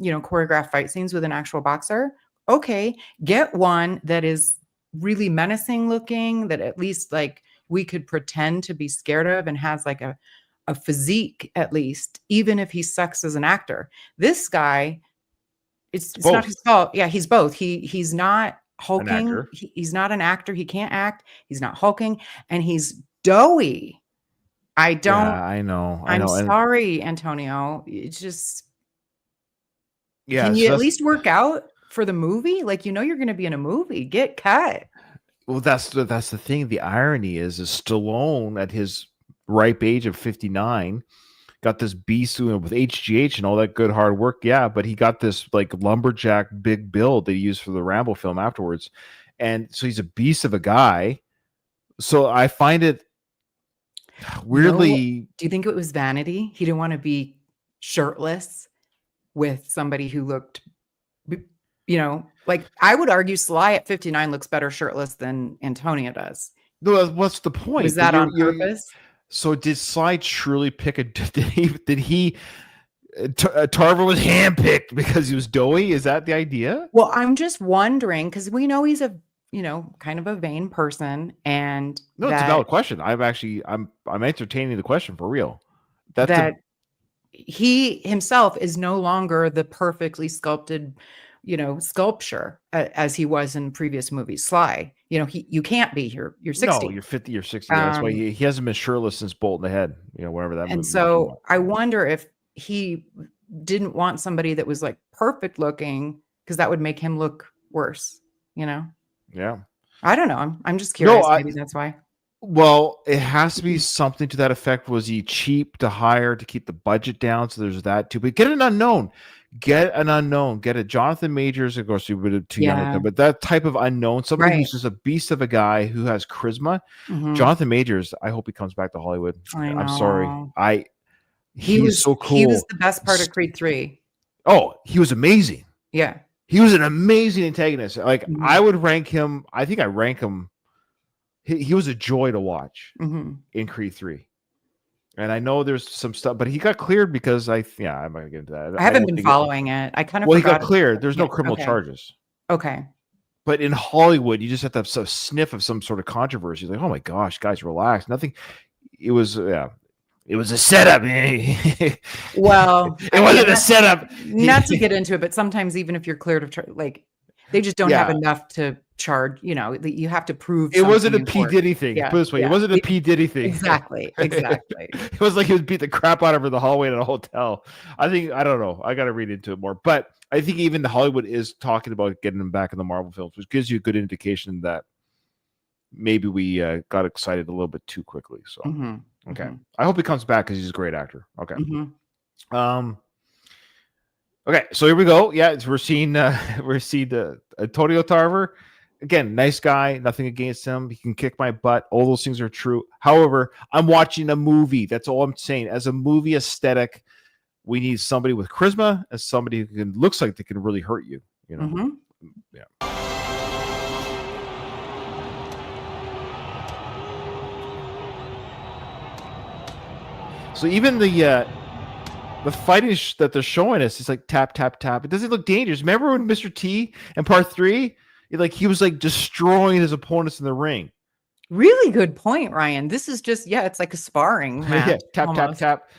choreograph fight scenes with an actual boxer. Okay. Get one that is really menacing looking, that at least like we could pretend to be scared of and has like a physique at least, even if he sucks as an actor. This guy, it's not his fault. Yeah, he's both. He's not hulking. He's not an actor. He can't act. He's not hulking, and he's doughy. I know. I'm sorry, Antonio. It's just, can you at least work out for the movie? Like, you're going to be in a movie. Get cut. Well, that's the thing. The irony is Stallone at his ripe age of 59 got this beast with HGH and all that good hard work. Yeah, but he got this like lumberjack big build that he used for the Rambo film afterwards. And so he's a beast of a guy. So I find it weirdly. Do you think it was vanity? He didn't want to be shirtless with somebody who looked, like I would argue Sly at 59 looks better shirtless than Antonio does. No, what's the point? Was that on purpose? So did Sly truly pick did he Tarver was handpicked because he was doughy? Is that the idea? Well, I'm just wondering because we know he's a kind of a vain person, and no, it's a valid question. I'm entertaining the question for real. He himself is no longer the perfectly sculpted, sculpture as he was in previous movies. Sly, you can't be. You're 60. No, you're 50. You're 60. That's why he hasn't been shirtless since Bolt in the Head. Whatever that. And so I wonder if he didn't want somebody that was like perfect looking because that would make him look worse. Yeah. I don't know. I'm just curious. Maybe that's why. Well, it has to be something to that effect. Was he cheap to hire to keep the budget down? So there's that too. But get an unknown. Get a Jonathan Majors. Of course, you would have too young, but that type of unknown, somebody who's just a beast of a guy who has charisma. Mm-hmm. Jonathan Majors. I hope he comes back to Hollywood. I'm sorry. He was so cool. He was the best part of Creed 3. Oh, he was amazing. Yeah, he was an amazing antagonist. Like I would rank him. I think I rank him. He was a joy to watch in Creed 3. And I know there's some stuff, but he got cleared because I'm not get into that. I haven't been following it. I kind of he got cleared. There's no criminal charges. Okay. But in Hollywood, you just have to have some sniff of some sort of controversy. Like, oh my gosh, guys, relax. Nothing. It was it was a setup. Well, It wasn't a setup. not to get into it, but sometimes even if you're cleared of like, they just don't have Yeah. enough to charge. You know, you have to prove It wasn't something a in P. court. Diddy thing. Yeah, Put it this way, yeah. it wasn't a P. Diddy thing. Exactly. It was like he was beat the crap out of her in the hallway at a hotel. I don't know. I got to read into it more. But I think even Hollywood is talking about getting him back in the Marvel films, which gives you a good indication that maybe we got excited a little bit too quickly. So, okay. I hope he comes back because he's a great actor. Okay. Okay, so here we go. Yeah, we're seeing Antonio Tarver. Again, nice guy, nothing against him. He can kick my butt. All those things are true. However, I'm watching a movie. That's all I'm saying. As a movie aesthetic, we need somebody with charisma, as somebody who looks like they can really hurt you. You know, yeah. So even the fighting that they're showing us is like tap, tap, tap. It doesn't look dangerous. Remember when Mr. T in part 3, he was like destroying his opponents in the ring. Really good point, Ryan. This is just, it's like a sparring match. Yeah, tap, almost. Tap, tap.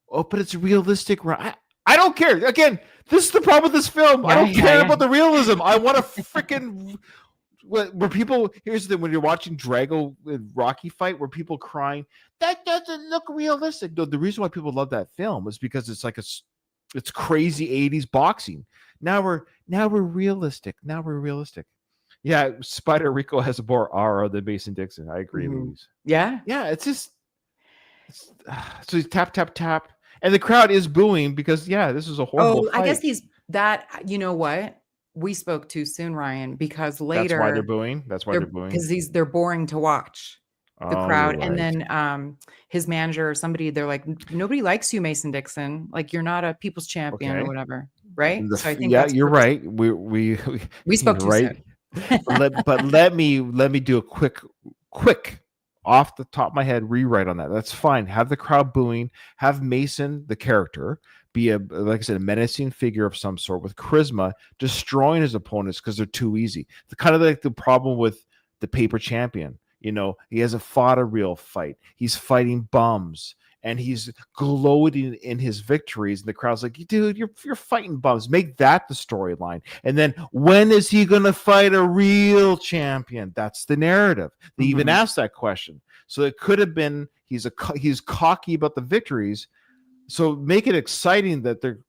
Oh, but it's realistic. I don't care. Again, this is the problem with this film. I don't care about the realism. I want a freaking... Where people, here's the when you're watching Drago and Rocky fight, where people crying, that doesn't look realistic. No, the reason why people love that film is because it's like it's crazy 80s boxing. Now we're realistic. Now we're realistic. Yeah, Spider Rico has a more aura than Mason Dixon. I agree, Louise. Yeah. Yeah, so he's tap, tap, tap. And the crowd is booing because, this is a horrible fight. I guess you know what? We spoke too soon, Ryan, because later... That's why they're booing? That's why they're booing? Because they're boring to watch, the crowd. Right. And then his manager or somebody, they're like, nobody likes you, Mason Dixon. Like, you're not a people's champion or whatever. Right? So I think you're right. We spoke too soon. but let me do a quick off the top of my head rewrite on that. That's fine. Have the crowd booing. Have Mason, the character, be like I said, a menacing figure of some sort with charisma, destroying his opponents because they're too easy. The kind of like the problem with the paper champion. You know, he hasn't fought a real fight. He's fighting bums. And he's gloating in his victories, and the crowd's like, "Dude, you're fighting bums. Make that the storyline." And then, when is he gonna fight a real champion? That's the narrative. They even asked that question, so it could have been he's cocky about the victories. So make it exciting that they're.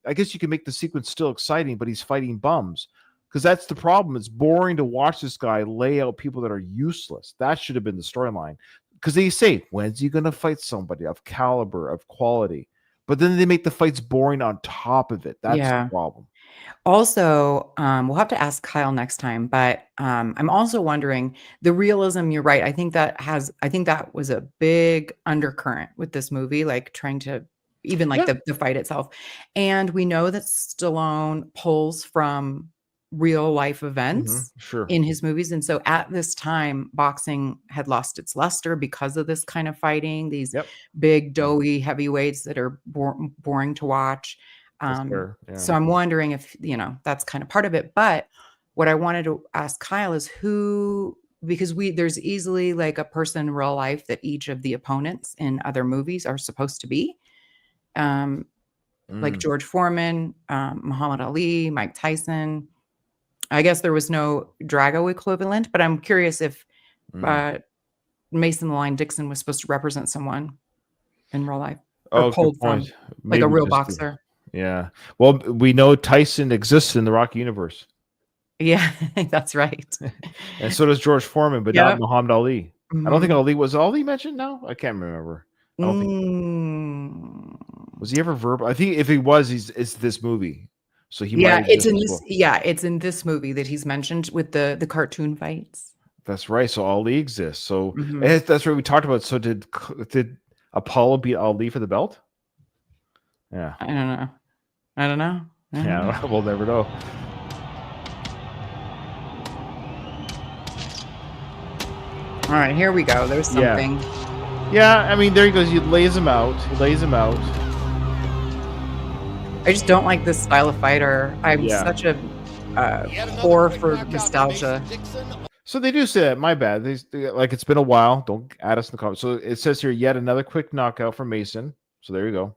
I guess you can make the sequence still exciting, but he's fighting bums because that's the problem. It's boring to watch this guy lay out people that are useless. That should have been the storyline. Because they say, when's he going to fight somebody of caliber, of quality? But then they make the fights boring on top of it. That's the problem. Also, we'll have to ask Kyle next time. But I'm also wondering, the realism, you're right. I think that was a big undercurrent with this movie, like trying to, even like the fight itself. And we know that Stallone pulls from real life events in his movies. And so at this time, boxing had lost its luster because of this kind of fighting, these big, doughy heavyweights that are boring to watch. So I'm wondering if, that's kind of part of it. But what I wanted to ask Kyle is because there's easily like a person in real life that each of the opponents in other movies are supposed to be. Like George Foreman, Muhammad Ali, Mike Tyson. I guess there was no Drago equivalent, but I'm curious if Mason the Lion Dixon was supposed to represent someone in real life. Or pulled from, like a real boxer. Yeah. Well, we know Tyson exists in the Rocky universe. Yeah, that's right. And so does George Foreman, but not Muhammad Ali. I don't think was Ali mentioned now? I can't remember. I don't think was he ever verbal? I think if he was, it's this movie. So he it's in this. Yeah, it's in this movie that he's mentioned with the cartoon fights. That's right. So Ali exists. So that's what we talked about. So did Apollo beat Ali for the belt? Yeah, I don't know. Yeah, we'll never know. All right, here we go. There's something. Yeah, I mean, there he goes. He lays him out. I just don't like this style of fighter. I'm such a whore for nostalgia. So they do say that. My bad. Like, it's been a while. Don't add us in the comments. So it says here, yet another quick knockout for Mason. So there you go.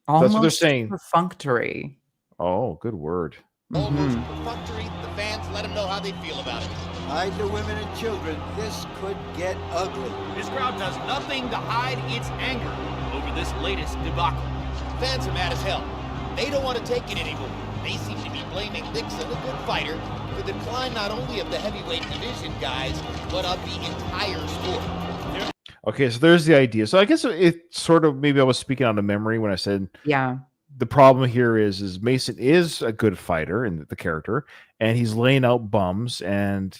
That's what they're Almost saying. perfunctory. Oh, good word. Almost perfunctory. The fans let them know how they feel about it. Hide the women and children. This could get ugly. This crowd does nothing to hide its anger over this latest debacle. Fans are mad as hell. They don't want to take it anymore. They seem to be blaming Dixon, a good fighter, for the decline not only of the heavyweight division guys, but of the entire sport. Okay, so there's the idea. So I guess it sort of, maybe I was speaking out of memory when I said, Yeah. the problem here is Mason is a good fighter in the character, and he's laying out bums, and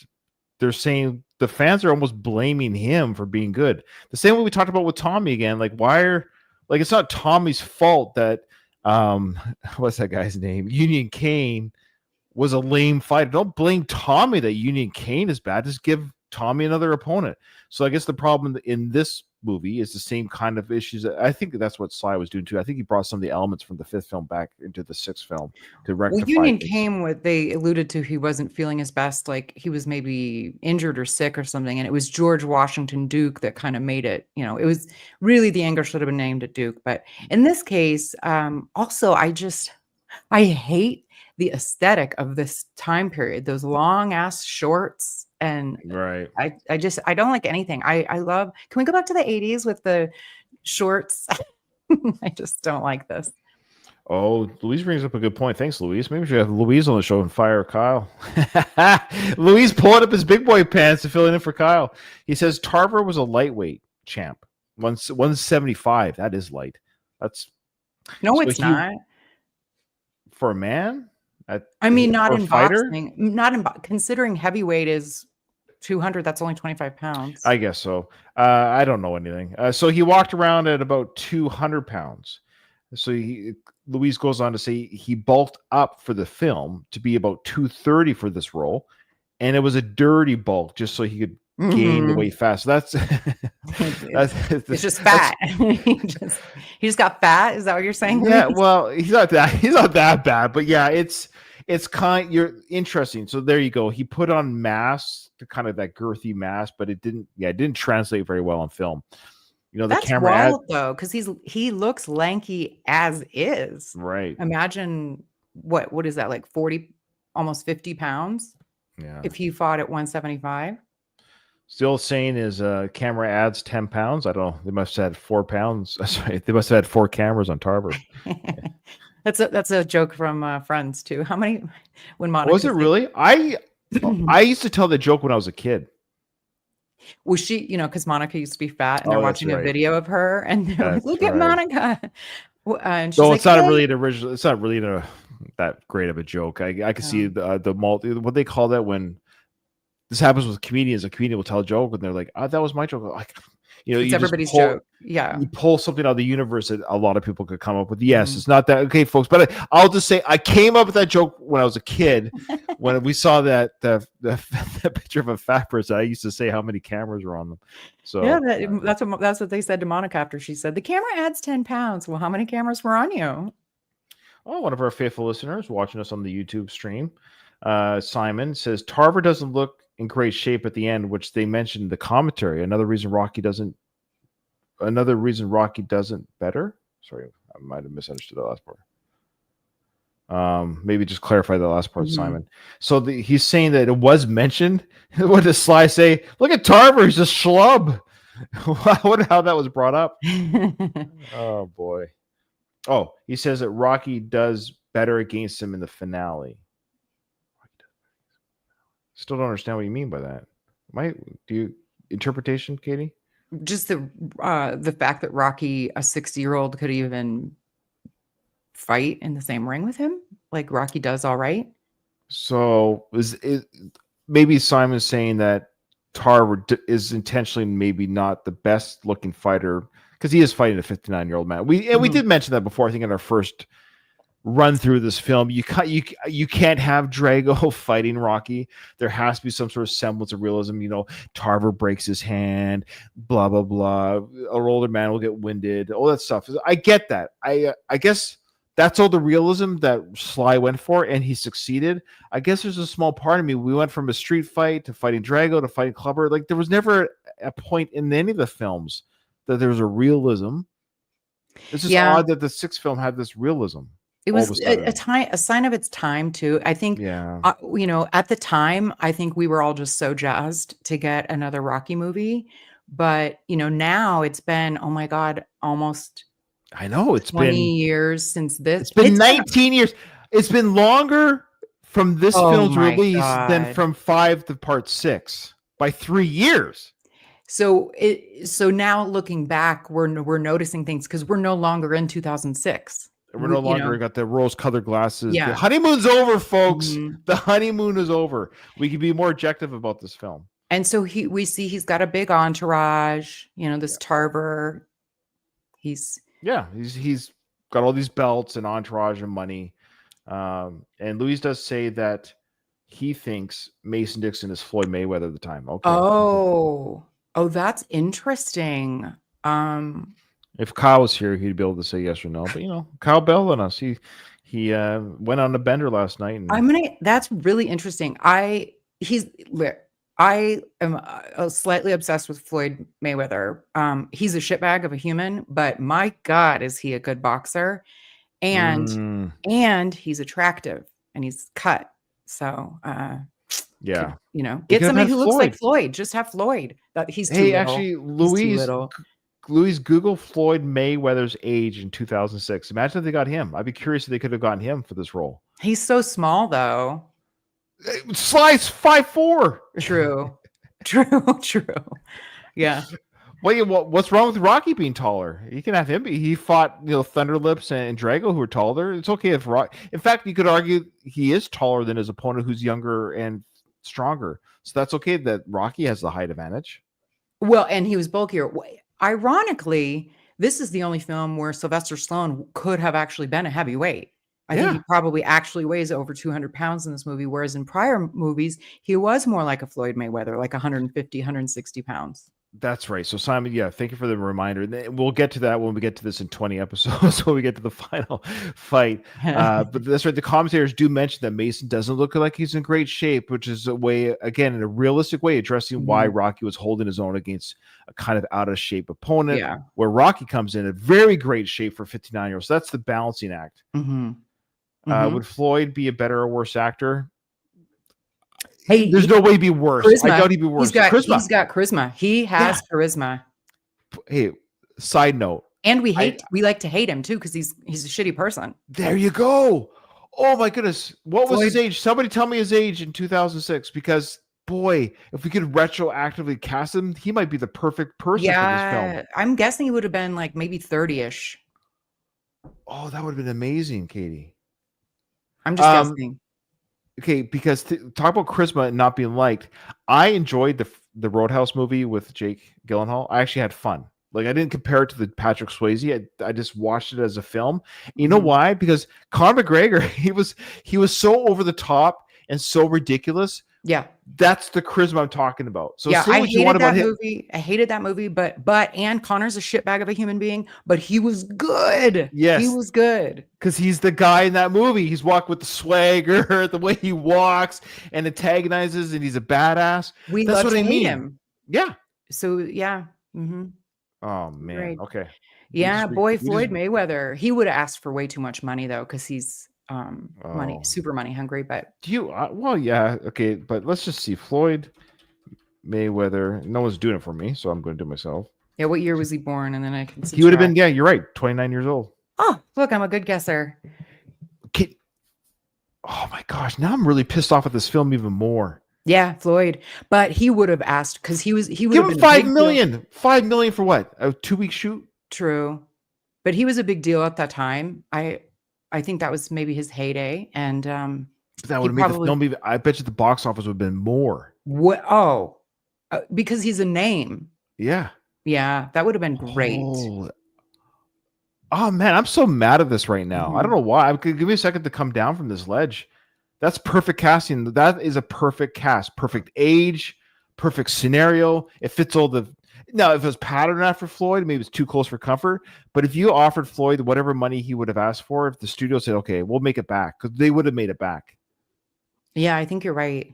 they're saying the fans are almost blaming him for being good. The same way we talked about with Tommy again. Like, it's not Tommy's fault that what's that guy's name? Union Kane was a lame fighter. Don't blame Tommy that Union Kane is bad. Just give Tommy another opponent. So I guess the problem in this movie is the same kind of issues. I think that's what Sly was doing too. I think he brought some of the elements from the fifth film back into the sixth film to rectify. Well, Union came with, they alluded to he wasn't feeling his best, like he was maybe injured or sick or something, and it was George Washington Duke that kind of made it. You know, it was really, the anger should have been named at Duke, but in this case, also I hate the aesthetic of this time period. Those long ass shorts. And right, I don't like anything. I love. Can we go back to the 80s with the shorts? I just don't like this. Oh, Louise brings up a good point. Thanks, Louise. Maybe we should have Louise on the show and fire Kyle. Louise pulling up his big boy pants to fill in for Kyle. He says Tarver was a lightweight champ, 175. That is light. That's it's not for a man. I mean, not in fighter? boxing. Not in considering heavyweight is 200. That's only 25 pounds. I guess so. I don't know anything. So he walked around at about 200 pounds. So Louise goes on to say he bulked up for the film to be about 230 for this role, and it was a dirty bulk just so he could gain the weight fast. That's it's just fat. he just got fat. Is that what you're saying? Yeah. Well, he's not that bad, but yeah, it's you're interesting. So there you go. He put on mass, to kind of that girthy mass, but it didn't translate very well on film. You know, the That's camera wild though, because he looks lanky as is. Right. Imagine what is that, like 40, almost 50 pounds? Yeah. If he fought at 175. Still saying is camera adds 10 pounds. I don't know. They must have had 4 pounds. Sorry, they must have had 4 cameras on Tarver. That's a joke from Friends too. How many when Monica was it really? I used to tell the joke when I was a kid. Was she, because Monica used to be fat, and they're watching right. a video of her, and they're like, "Look at Monica." And she's no, like, it's not really an original. It's not really that great of a joke. I can see the what they call that when this happens with comedians. A comedian will tell a joke, and they're like, "Oh, that was my joke." Like, it's everybody's joke. Yeah, you pull something out of the universe that a lot of people could come up with. Yes, it's not that okay, folks. But I'll just say I came up with that joke when I was a kid. When we saw that the picture of a fat person, I used to say how many cameras were on them. So yeah, that's what they said to Monica after she said the camera adds 10 pounds. Well, how many cameras were on you? Oh, one of our faithful listeners watching us on the YouTube stream, Simon says Tarver doesn't look in great shape at the end, which they mentioned in the commentary. Another reason Rocky doesn't better. Sorry, I might have misunderstood the last part. Maybe just clarify the last part, Simon. So he's saying that it was mentioned. What does Sly say? Look at Tarver, he's a schlub. I wonder how that was brought up. Oh boy. Oh, he says that Rocky does better against him in the finale. Still don't understand what you mean by that. Interpretation, Katie? Just the fact that Rocky, a 60-year-old, could even fight in the same ring with him, like Rocky does all right. So maybe Simon's saying that Tarver is intentionally maybe not the best looking fighter because he is fighting a 59-year-old man. We did mention that before, I think, in our first run through this film. You can't have Drago fighting Rocky. There has to be some sort of semblance of realism. Tarver breaks his hand, blah blah blah. An older man will get winded. All that stuff. I get that. I guess that's all the realism that Sly went for, and he succeeded. I guess there's a small part of me. We went from a street fight to fighting Drago to fighting Clubber. Like there was never a point in any of the films that there was a realism. It's just odd that the sixth film had this realism. It was a sign of its time too. I think, you know, at the time, I think we were all just so jazzed to get another Rocky movie. But, you know, now it's been, oh my God, almost I know it's 20 been years since this. It's been 19 years. It's been longer from this film's release than from 5 to part 6 by 3 years. So now looking back, we're noticing things because we're no longer in 2006. We're no longer got the rose-colored glasses. Yeah. The honeymoon's over, folks. The honeymoon is over. We can be more objective about this film. And so we see he's got a big entourage. You know, this Tarver. He's got all these belts and entourage and money. And Louise does say that he thinks Mason Dixon is Floyd Mayweather at the time. Okay. Oh, that's interesting. If Kyle was here, he'd be able to say yes or no. But you know, Kyle bailed on us. He went on a bender last night. And that's really interesting. I am slightly obsessed with Floyd Mayweather. He's a shitbag of a human, but my God, is he a good boxer? And he's attractive and he's cut. So yeah, you know, get somebody who looks like Floyd. Just have Floyd. He's too little. Actually, Louise, Google Floyd Mayweather's age in 2006. Imagine if they got him. I'd be curious if they could have gotten him for this role. He's so small, though. Slice 5'4". True. Yeah. What's wrong with Rocky being taller? You can have him. He fought, Thunderlips and Drago, who were taller. It's okay if in fact, you could argue he is taller than his opponent, who's younger and stronger. So that's okay that Rocky has the height advantage. Well, and he was bulkier. Ironically, this is the only film where Sylvester Stallone could have actually been a heavyweight. I think he probably actually weighs over 200 pounds in this movie, whereas in prior movies, he was more like a Floyd Mayweather, like 150, 160 pounds. That's right. So Simon, thank you for the reminder. We'll get to that when we get to this in 20 episodes, when we get to the final fight. But that's right. The commentators do mention that Mason doesn't look like he's in great shape, which is a way, again, in a realistic way, addressing why Rocky was holding his own against a kind of out of shape opponent, where Rocky comes in very great shape for 59-year-olds. So that's the balancing act. Would Floyd be a better or worse actor? Hey, there's no way he'd be worse. Charisma. I doubt he'd be worse. He's got charisma. He has charisma. Hey, side note. And we like to hate him too, because he's a shitty person. There you go. Oh my goodness. What was his age? Somebody tell me his age in 2006, because boy, if we could retroactively cast him, he might be the perfect person for this film. I'm guessing he would have been like maybe 30-ish. Oh, that would have been amazing, Katie. I'm just guessing. Okay, because talk about charisma and not being liked. I enjoyed the Roadhouse movie with Jake Gyllenhaal. I actually had fun. Like, I didn't compare it to the Patrick Swayze. I just watched it as a film. You know why? Because Conor McGregor, he was so over the top and so ridiculous. Yeah, that's the charisma I'm talking about. So I hated that movie. I hated that movie, but Connor's a shitbag of a human being, but he was good. Yes, he was good because he's the guy in that movie. He's walked with the swagger, the way he walks and antagonizes, and he's a badass. That's what I mean. Him. Yeah. So yeah. Oh man. Right. Okay. Yeah, Floyd Mayweather. He would have asked for way too much money though, because he's super money hungry. But okay, but let's just see. Floyd Mayweather, no one's doing it for me, so I'm going to do it myself. Yeah, what year was he born? And then I can subtract. He would have been, you're right, 29 years old. Oh, look, I'm a good guesser. Oh my gosh, now I'm really pissed off at this film even more. Yeah, Floyd, but he would have asked, because he would give him $5 million. $5 million for what? A 2-week shoot? True, but he was a big deal at that time. I think that was maybe his heyday, and that would have made the film. Even, I bet you the box office would have been more. What? Oh, because he's a name. Yeah, that would have been great. Oh man, I'm so mad at this right now. I don't know why. Give me a second to come down from this ledge. That's perfect casting. That is a perfect cast. Perfect age. Perfect scenario. It fits all the. Now, if it was patterned after Floyd, maybe it's too close for comfort. But if you offered Floyd whatever money he would have asked for, if the studio said, "Okay, we'll make it back," because they would have made it back. Yeah, I think you're right.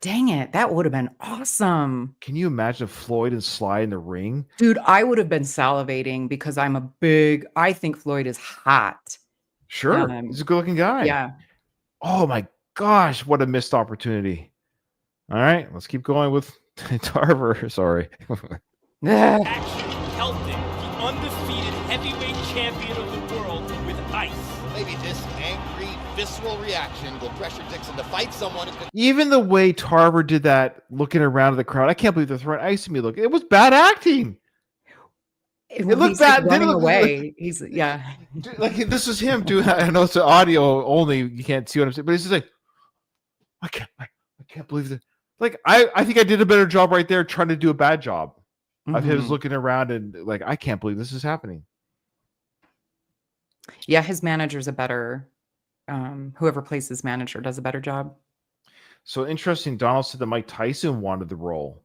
Dang it, that would have been awesome. Can you imagine Floyd and Sly in the ring? Dude, I would have been salivating because I think Floyd is hot. Sure, he's a good-looking guy. Yeah. Oh my gosh, what a missed opportunity! All right, let's keep going with Tarver. Sorry. Action pelting the undefeated heavyweight champion of the world with ice. Maybe this angry, visceral reaction will pressure Dixon to fight someone who could. Even the way Tarver did that, looking around at the crowd, I can't believe they're throwing ice at me. Look, it was bad acting. It looked bad. Like running It looked away. He's yeah. Like this is him doing. I know it's audio only. You can't see what I'm saying, but he's just like, I can't believe that. Like I think I did a better job right there trying to do a bad job. Of him looking around and like, I can't believe this is happening. Yeah, his manager's a better. Whoever plays his manager does a better job. So interesting. Donald said that Mike Tyson wanted the role,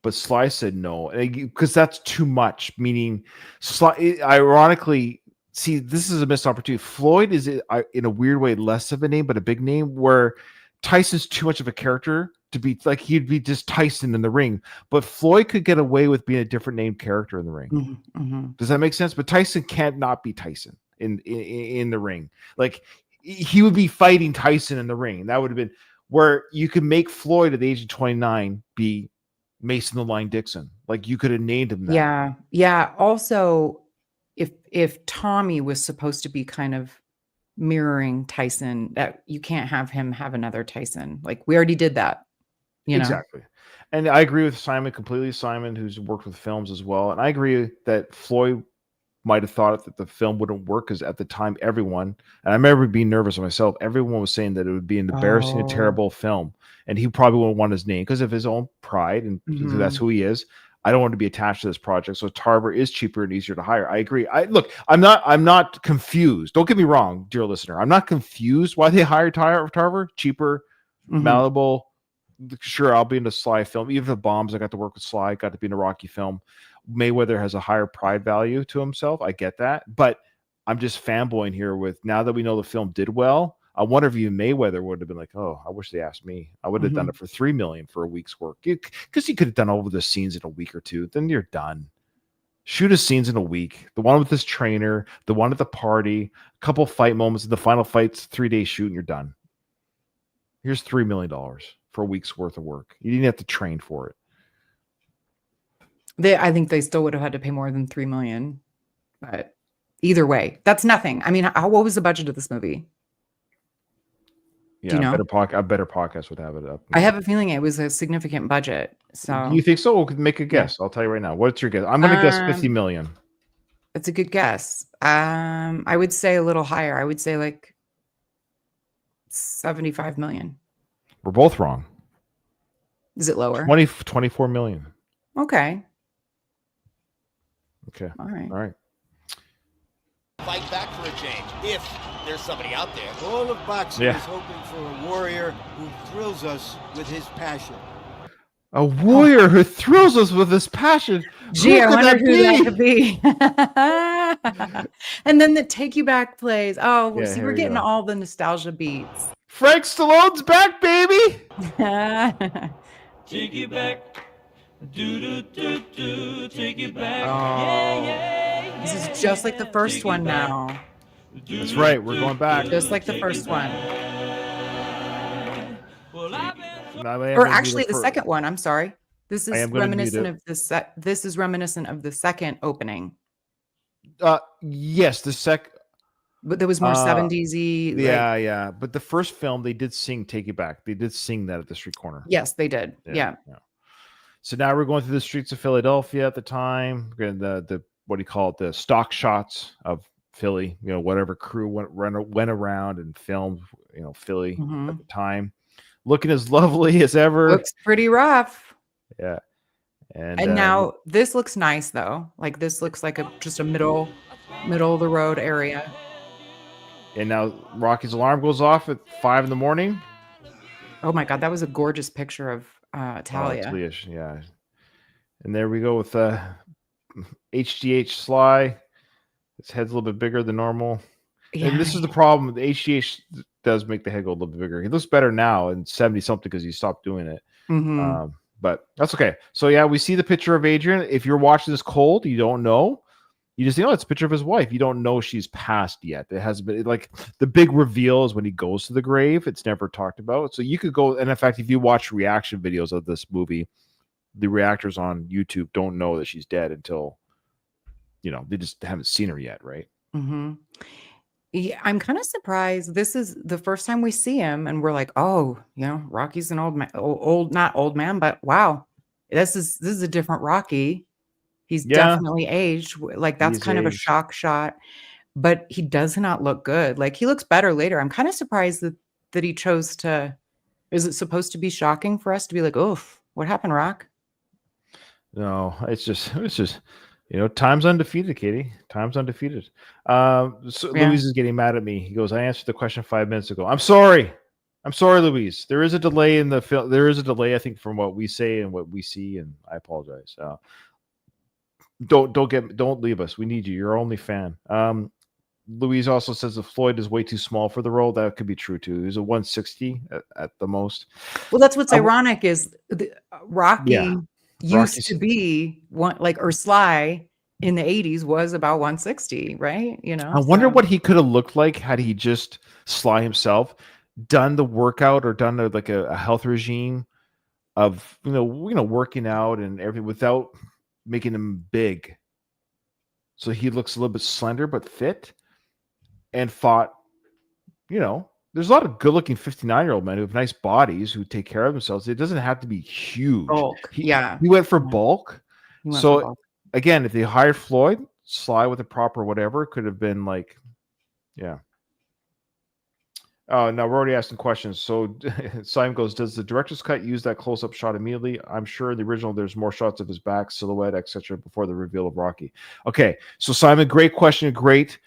but Sly said no, because that's too much. Meaning, Sly, ironically, see, this is a missed opportunity. Floyd is in a weird way less of a name, but a big name. Where Tyson's too much of a character to be like he'd be just Tyson in the ring, but Floyd could get away with being a different named character in the ring. Does that make sense? But Tyson can't not be Tyson in the ring. Like he would be fighting Tyson in the ring. That would have been where you could make Floyd at the age of 29 be Mason the Line Dixon. Like you could have named him that. Yeah. Yeah. Also, if Tommy was supposed to be kind of mirroring Tyson, that you can't have him have another Tyson. Like we already did that. You know? Exactly. And I agree with Simon completely. Simon, who's worked with films as well. And I agree that Floyd might have thought that the film wouldn't work because at the time, everyone, and I remember being nervous myself, everyone was saying that it would be an embarrassing and terrible film. And he probably wouldn't want his name because of his own pride and that's who he is. I don't want to be attached to this project. So Tarver is cheaper and easier to hire. I agree. I'm not confused. Don't get me wrong, dear listener. I'm not confused why they hired Tarver. Cheaper, malleable. Sure, I'll be in a Sly film. Even the bombs, I got to work with Sly, got to be in a Rocky film. Mayweather has a higher pride value to himself. I get that. But I'm just fanboying here with now that we know the film did well. I wonder if even Mayweather would have been like, oh, I wish they asked me. I would have done it for $3 million for a week's work. Because he could have done all of the scenes in a week or two. Then you're done. Shoot his scenes in a week. The one with his trainer, the one at the party, a couple fight moments. The final fight's 3-day shoot and you're done. Here's $3 million for a week's worth of work. You didn't have to train for it. I think they still would have had to pay more than $3 million, but either way, that's nothing. I mean, what was the budget of this movie? Yeah, do you know? a better podcast would have it up. I have a feeling it was a significant budget. So you think so? We'll make a guess. I'll tell you right now. What's your guess? I'm going to guess 50 million. That's a good guess. I would say a little higher. I would say like 75 million. We're both wrong. Is it lower? 24 million. Okay. Okay. All right. All right. Fight back for a change, if there's somebody out there. All of boxing Yeah. is hoping for a warrior who thrills us with his passion. A warrior who thrills us with his passion. Gee, I could wonder that who that could be. And then the Take You Back plays. Oh, Yeah, see, here we're we getting go. all the nostalgia beats. Frank Stallone's back, baby. Take it back. Do, take it back. Oh, this is just like the first one now. That's right. We're going back. Just like the first one. Or Or actually the second one. I'm sorry. This I is am gonna mute reminiscent it. of this is reminiscent of the second opening. Yes, the sec. But there was more 70s-y. Yeah. But the first film, they did sing "Take It Back." They did sing that at the street corner. Yes, they did. Yeah. So now we're going through the streets of Philadelphia at the time. We're getting the what do you call it? The stock shots of Philly. You know, whatever crew went around and filmed. You know, Philly at the time, looking as lovely as ever. Looks pretty rough. Yeah. And now this looks nice though. Like this looks like just a middle of the road area. And now Rocky's alarm goes off at 5 a.m. Oh my God, that was a gorgeous picture of Talia. Talia, yeah. And there we go with HGH Sly. His head's a little bit bigger than normal. Yeah. And this is the problem. The HGH does make the head go a little bit bigger. He looks better now in 70 something because he stopped doing it. Mhm. But that's okay. So yeah, we see the picture of Adrian. If you're watching this cold, you don't know. You just think, oh, it's a picture of his wife. You don't know she's passed yet. It hasn't been like the big reveal is when he goes to the grave. It's never talked about. So you could go, and in fact, if you watch reaction videos of this movie, the reactors on YouTube don't know that she's dead until, they just haven't seen her yet, right? Mhm. Yeah, I'm kind of surprised. This is the first time we see him, and we're like, "Oh, Rocky's an old man, old not old man, but wow, this is a different Rocky. He's Yeah, definitely aged. Like that's he's kind of a aged. shock shot, but he does not look good. Like he looks better later. I'm kind of surprised that he chose to. Is it supposed to be shocking for us to be like, "Oof, what happened, Rock?" No, it's just time's undefeated, Katie. Time's undefeated. So Yeah. Louise is getting mad at me. He goes, I answered the question 5 minutes ago. I'm sorry, Louise. There is a delay in the film. There is a delay, I think, from what we say and what we see, and I apologize. Don't leave us. We need you. You're our only fan. Louise also says that Floyd is way too small for the role. That could be true too. He's a 160 at the most. Well, that's what's I ironic is Rocky Yeah, used Rocky's. to be or Sly in the 80s was about 160, right? I wonder So what he could have looked like had he just Sly himself done the workout or done a health regime of working out and everything without making him big, so he looks a little bit slender but fit, and fought. There's a lot of good-looking 59-year-old men who have nice bodies who take care of themselves. It doesn't have to be huge. bulk. Yeah. He went for Yeah. bulk. He went for So bulk. again, if they hired Floyd, Sly with a proper whatever could have been like, yeah. Oh, no, we're already asking questions. So Simon goes, does the director's cut use that close-up shot immediately? I'm sure in the original there's more shots of his back, silhouette, etc. before the reveal of Rocky. Okay, so Simon, great question. Great.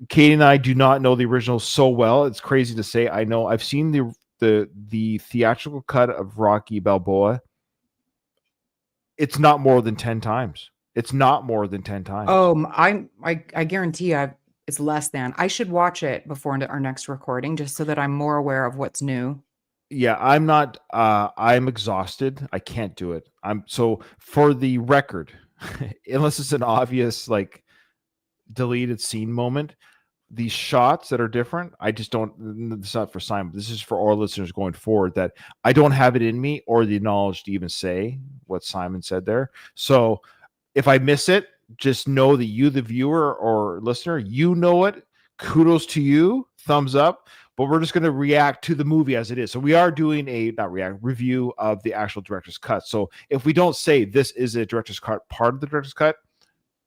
Katie and I do not know the original so well. It's crazy to say. I know I've seen the theatrical cut of Rocky Balboa. It's not more than 10 times. It's not more than 10 times. Oh, I guarantee it's less than. I should watch it before our next recording just so that I'm more aware of what's new. Yeah, I'm not I'm exhausted. I can't do it. So for the record, unless it's an obvious deleted scene moment, these shots that are different, I just don't. It's not for Simon. This is for our listeners going forward, that I don't have it in me or the knowledge to even say what Simon said there. So if I miss it, just know that you, the viewer or listener, you know it. Kudos to you. Thumbs up. But we're just going to react to the movie as it is. So we are doing review of the actual director's cut. So if we don't say this is a director's cut, part of the director's cut,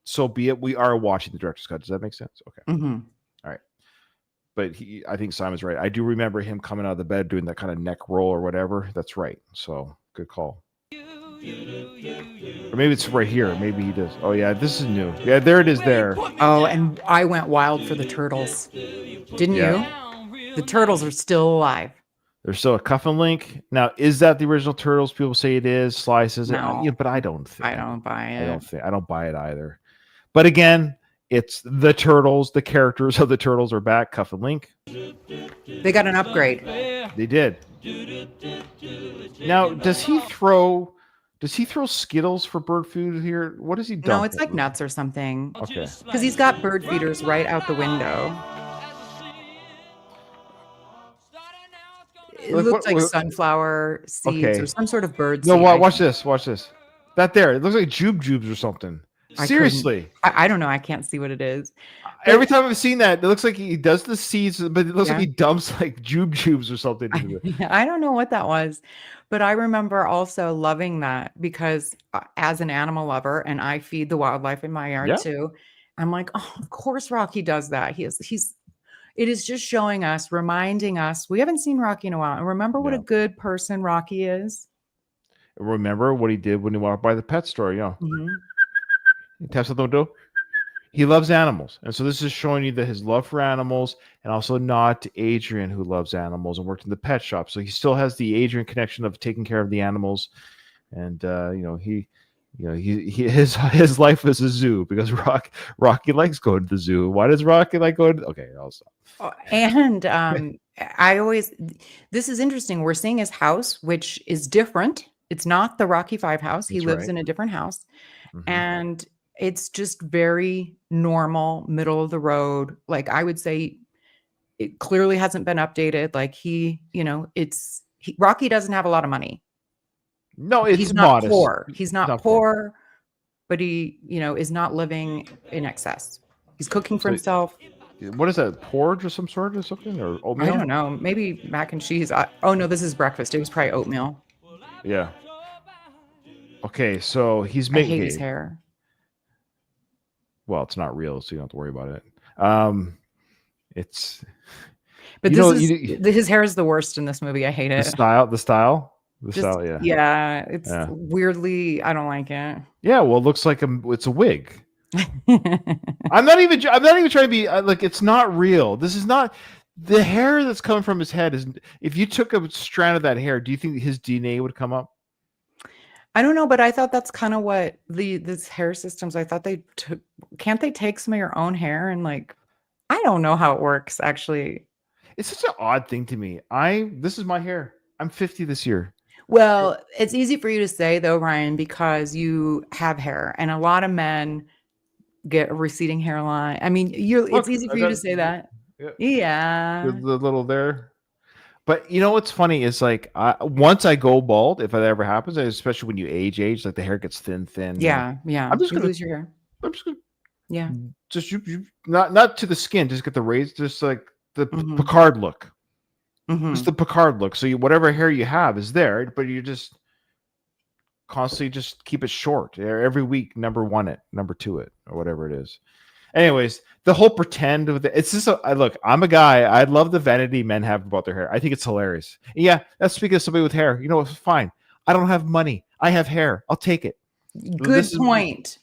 so be it. We are watching the director's cut. Does that make sense? Okay. Mm-hmm. All right. But I think Simon's right. I do remember him coming out of the bed doing that kind of neck roll or whatever. That's right. So good call. Or maybe it's right here. Maybe he does. Oh yeah, this is new. Yeah, there it is there. Oh, and I went wild for the turtles. Didn't you? The turtles are still alive. There's still a cuffing link. Now, is that the original Turtles? People say it is. Sly says No. it. But I don't think. I don't buy it. I don't buy it either. But again, it's the Turtles. The characters of the Turtles are back. Cuffing link. They got an upgrade. They did. Now, does he throw Skittles for bird food here? What does he do? No, it's like nuts or something. Okay. Because he's got bird feeders right out the window. It looks like sunflower seeds or some sort of bird seed. No, watch this. Watch this. That there. It looks like jubes or something. Seriously. I don't know. I can't see what it is. Every time I've seen that, it looks like he does the seeds, but it looks like he dumps like jubes or something. I don't know what that was, but I remember also loving that because as an animal lover, and I feed the wildlife in my yard too, I'm like, oh, of course Rocky does that. It is just showing us, reminding us, we haven't seen Rocky in a while. And remember what a good person Rocky is? Remember what he did when he walked by the pet store, Mm-hmm. He taps on the window. He loves animals. And so this is showing you that his love for animals, and also nod to Adrian, who loves animals and worked in the pet shop. So he still has the Adrian connection of taking care of the animals. And, You know, his life is a zoo because Rocky likes going to the zoo. Why does Rocky like going? Okay, I'll stop. And this is interesting. We're seeing his house, which is different. It's not the Rocky 5 house. He That's lives right. in a different house. Mhm. And it's just very normal, middle of the road. Like I would say it clearly hasn't been updated. Like Rocky doesn't have a lot of money. No, it's He's not modest. poor. He's not Not poor, but he, is not living in excess. He's cooking for So- himself. What is that? Porridge or some sort or something or oatmeal? I don't know. Maybe mac and cheese. Oh no, this is breakfast. It was probably oatmeal. Yeah. Okay, so he's I hate making. his hair. Well, it's not real, so you don't have to worry about it. It's. But You know, his hair is the worst in this movie. I hate the it. style. Just, style. Yeah. Yeah, it's Yeah. weirdly. I don't like it. Yeah. Well, it looks like it's a wig. I'm not even trying to be like it's not real. This is not the hair that's coming from his head. Is if you took a strand of that hair, do you think his DNA would come up? I don't know, but I thought that's kind of what these hair systems. I thought can't they take some of your own hair and like, I don't know how it works actually. It's such an odd thing to me. This is my hair. I'm 50 this year. Well, it's easy for you to say though, Ryan, because you have hair, and a lot of men get a receding hairline. I mean, it's easy for you to say that. Yeah. The little there. But you know what's funny is like once I go bald, if that ever happens, especially when you age, like the hair gets thin. Yeah. I'm just You gonna lose your hair. I'm just gonna Yeah. just not to the skin, just get the raised, just like the Mhm. Picard look. Mhm. It's the Picard look. So whatever hair you have is there, but you just constantly just keep it short. Every week, number 1 it, number 2 it, or whatever it is. Anyways, the whole pretend of it's just look, I'm a guy. I love the vanity men have about their hair. I think it's hilarious. And yeah, that's speaking of somebody with hair. You know, it's fine. I don't have money. I have hair. I'll take it. Good point.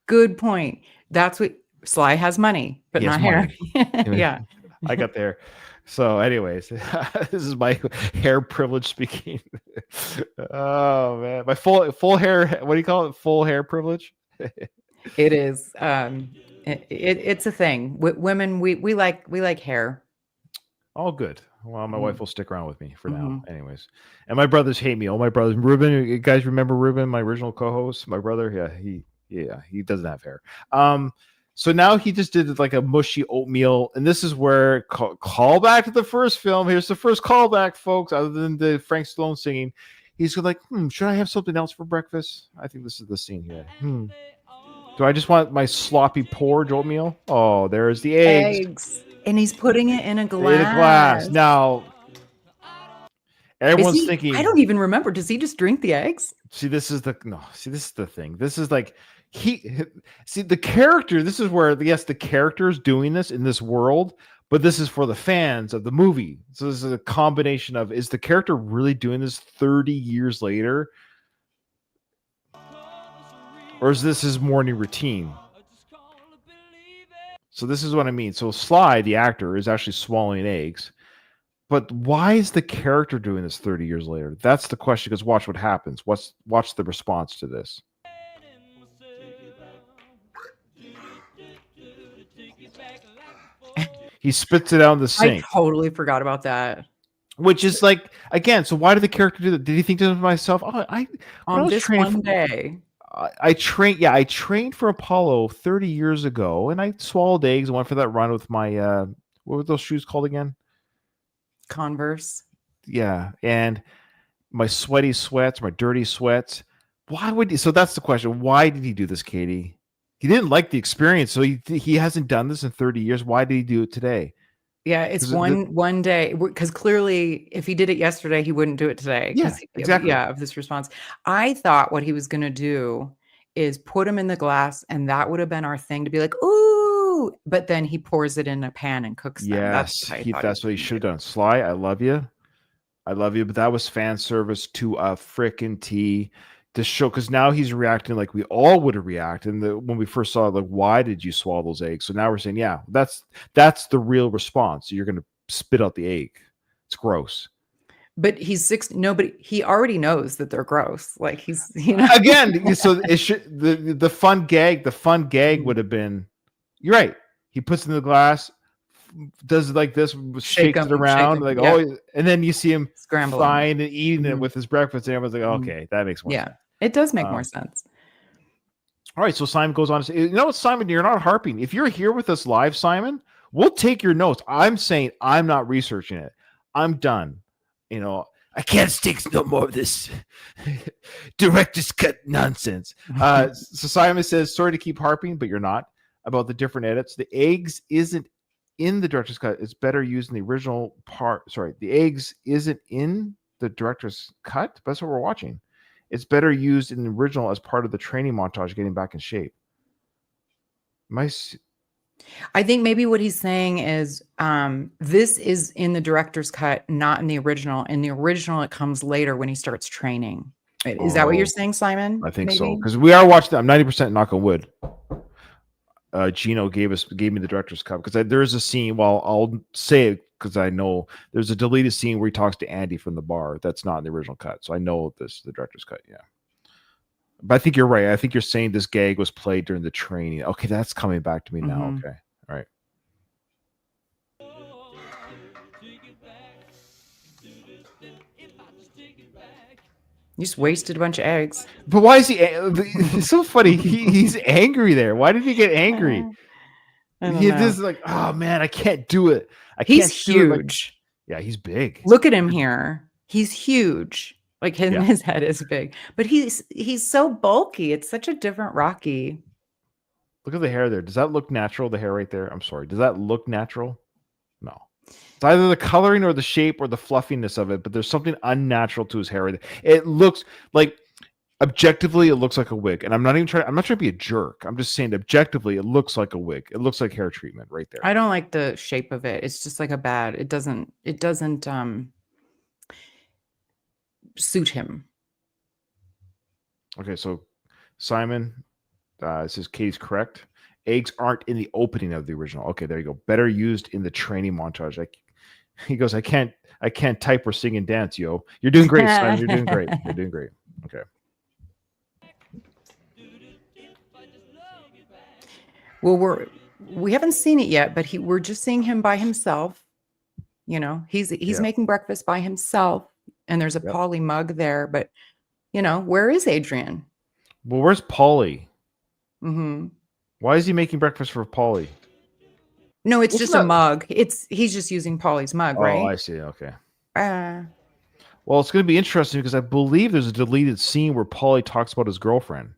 Good point. That's what Sly has money, but He has not hair. money. Yeah. I got there. So, anyways, this is my hair privilege speaking. Oh man, my full hair. What do you call it? Full hair privilege. It is. It's a thing. Women, we like hair. Oh, good. Well, my wife will stick around with me for now, Mhm. anyways. And my brothers hate me. All my brothers. Ruben, you guys remember Ruben, my original co-host? My brother. Yeah, he doesn't have hair. So now he just did like a mushy oatmeal, and this is where call back to the first film. Here's the first callback, folks. Other than the Frank Stallone singing, he's like, should I have something else for breakfast? I think this is the scene here. Do I just want my sloppy porridge oatmeal? Oh, there's the eggs. And he's putting it in a glass. In a glass. Now, everyone's thinking. I don't even remember. Does he just drink the eggs? See, this is the thing. This is like the character. This is where yes, the character is doing this in this world, but this is for the fans of the movie. So this is a combination of is the character really doing this 30 years later, or is this his morning routine? So this is what I mean. So Sly, the actor, is actually swallowing eggs. But why is the character doing this 30 years later? That's the question, because watch what happens. Watch the response to this. He spits it out in the sink. I totally forgot about that. Which is like, again, so why did the character do that? Did he think to himself, On this one day. I trained for Apollo 30 years ago, and I swallowed eggs and went for that run with my what were those shoes called again? Converse. Yeah, and my sweaty sweats, my dirty sweats. Why would he? So that's the question. Why did he do this, Katie? He didn't like the experience, so he hasn't done this in 30 years. Why did he do it today? Yeah, it's one day, because clearly if he did it yesterday, he wouldn't do it today. Yeah, exactly. Yeah, of this response. I thought what he was going to do is put him in the glass, and that would have been our thing to be like, ooh, but then he pours it in a pan and cooks them. Yes, that's what he should have done. Sly, I love you, but that was fan service to a freaking T. To show, because now he's reacting like we all would have reacted when we first saw it, like, why did you swallow those eggs? So now we're saying, yeah, that's the real response. You're going to spit out the egg. It's gross. But he's 60. Nobody, he already knows that they're gross. Like he's, Again, so it should the fun gag would have been, you're right. He puts it in the glass, does it like this, shakes it around, like and then you see him scrambling, frying and eating it with his breakfast, and everyone's like, okay, that makes more sense. It does make more sense. All right, so Simon goes on to say, you know what, Simon, you're not harping. If you're here with us live, Simon, we'll take your notes. I'm saying I'm not researching it. I'm done. I can't stick no more of this director's cut nonsense. So Simon says, sorry to keep harping, but you're not, about the different edits. The eggs isn't in the director's cut. It's better used in the original part. Sorry, the eggs isn't in the director's cut. That's what we're watching. It's better used in the original as part of the training montage, getting back in shape. I think maybe what he's saying is this is in the director's cut, not in the original. In the original, it comes later when he starts training. Is that what you're saying, Simon? I think so, because we are watching. I'm 90% knock on wood. Gino gave me the director's cut, because there is a scene. Well, I'll say it because I know there's a deleted scene where he talks to Andy from the bar. That's not in the original cut, so I know this is the director's cut. Yeah. But I think you're right. I think you're saying this gag was played during the training. Okay, that's coming back to me now. Okay, all right. You just wasted a bunch of eggs. But why is he? It's so funny. He's angry there. Why did he get angry? He's just like, oh man, I can't do it. He's huge. Yeah, he's big. Look at him here. He's huge. Like his head is big, but he's so bulky. It's such a different Rocky. Look at the hair there. Does that look natural? The hair right there. I'm sorry. Does that look natural? No. It's either the coloring or the shape or the fluffiness of it, but there's something unnatural to his hair right there. It looks like, objectively, it looks like a wig. And I'm not trying to be a jerk. I'm just saying objectively, it looks like a wig. It looks like hair treatment right there. I don't like the shape of it. It's just like it doesn't suit him. Okay, so Simon says Katie's correct. Eggs aren't in the opening of the original. Okay, there you go. Better used in the training montage. He goes, I can't type or sing and dance, yo. You're doing great, Simon. You're doing great. You're doing great. Okay. Well, we haven't seen it yet, but we're just seeing him by himself. He's making breakfast by himself, and there's a Polly mug there. But where is Adrian? Well, where's Polly? Mm-hmm. Why is he making breakfast for Polly? No, it's just a mug. He's just using Polly's mug, right? Oh, I see. Okay. Well, it's going to be interesting because I believe there's a deleted scene where Polly talks about his girlfriend.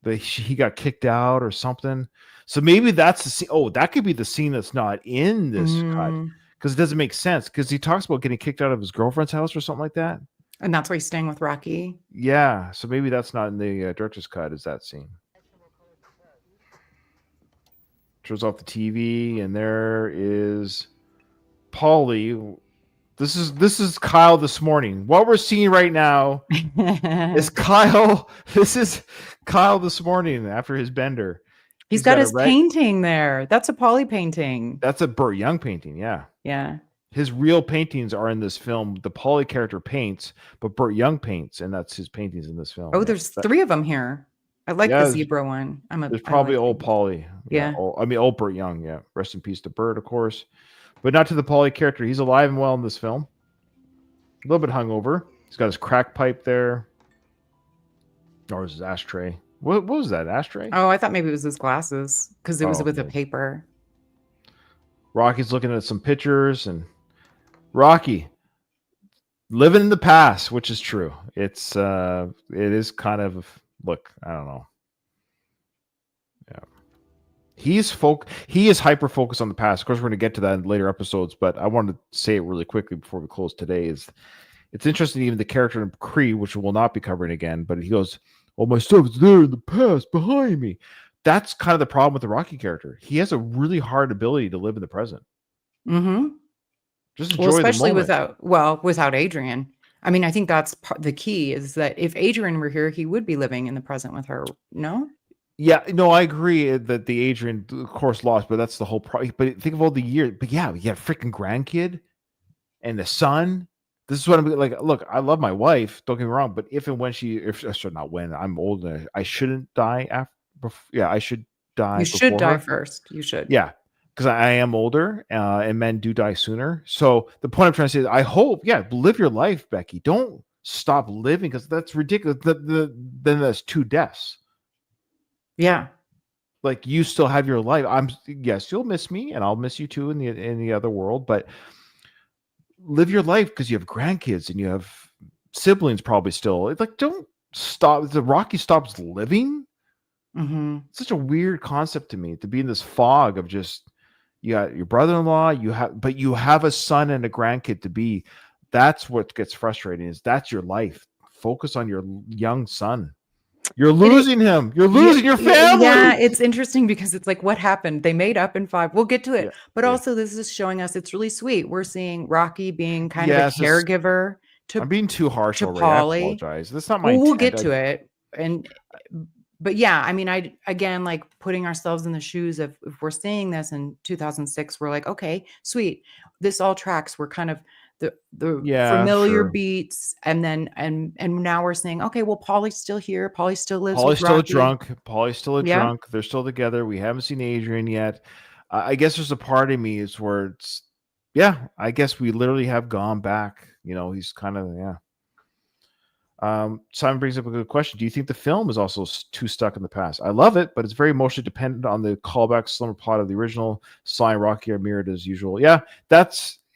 That he got kicked out or something. So maybe that's the scene. Oh, that could be the scene that's not in this cut, because it doesn't make sense, because he talks about getting kicked out of his girlfriend's house or something like that. And that's why he's staying with Rocky. Yeah. So maybe that's not in the director's cut, is that scene. Turns off the TV, and there is Polly. This is Kyle this morning. What we're seeing right now is Kyle. This is Kyle this morning after his bender. He's got his painting there. That's a Polly painting. That's a Burt Young painting. Yeah. Yeah. His real paintings are in this film. The Polly character paints, but Burt Young paints, and that's his paintings in this film. Oh, there's 3 of them here. I like the zebra one. There's probably old Polly. Yeah. Old Burt Young. Yeah. Rest in peace to Burt, of course. But not to the Polly character. He's alive and well in this film. A little bit hungover. He's got his crack pipe there. Or his ashtray. What was that, ashtray? Oh, I thought maybe it was his glasses, because it was with a paper. Rocky's looking at some pictures, and Rocky living in the past, which is true. It is kind of, look, I don't know. Yeah. He is hyper focused on the past. Of course, we're going to get to that in later episodes, but I wanted to say it really quickly before we close today. It's interesting, even the character in Creed, which we'll not be covering again, but he goes, "Oh, my stuff's there in the past behind me." That's kind of the problem with the Rocky character. He has a really hard ability to live in the present. Mm-hmm. Just enjoy especially the moment. without Adrian. I mean, I think that's the key, is that if Adrian were here, he would be living in the present with her. No? Yeah, no, I agree that the Adrian, of course, lost, but that's the whole problem. But think of all the years. But yeah, you have a freaking grandkid and the son. this is what I'm like. Look, I love my wife. Don't get me wrong, but if and when sorry, not when I'm older, I shouldn't die after. Yeah, I should die You should before die her. first. You should. Yeah, because I am older, and men do die sooner. So the point I'm trying to say is, I hope, live your life, Becky. Don't stop living, because that's ridiculous. Then that's 2 deaths. Yeah. Like, you still have your life. Yes, you'll miss me, and I'll miss you too in the other world. But live your life, because you have grandkids and you have siblings probably still. It's like, don't stop. The Rocky stops living. Mm-hmm. It's such a weird concept to me, to be in this fog of just, you got your brother-in-law, but you have a son and a grandkid to be. That's what gets frustrating, is that's your life. Focus on your young son. You're losing him. You're losing your family. Yeah, it's interesting because it's like, what happened? They made up in 5. We'll get to it. But also, this is showing us it's really sweet. We're seeing Rocky being kind of a caregiver to. I'm being too harsh already. Paulie. I apologize. That's not my We'll intent. get to it. But yeah, I mean, again, like, putting ourselves in the shoes of, if we're seeing this in 2006, we're like, okay, sweet. This all tracks. We're kind of the familiar beats, and then and now we're saying, okay, well, Paulie's still here. Paulie still lives. Paulie's still Rocky. a drunk. Paulie's still a drunk. They're still together. We haven't seen Adrian yet. I guess there's a part of me is where it's, I guess we literally have gone back. He's kind of, Simon brings up a good question. Do you think the film is also too stuck in the past? I love it, but it's very emotionally dependent on the callback slumber plot of the original. Sly and Rocky are mirrored as usual. Yeah,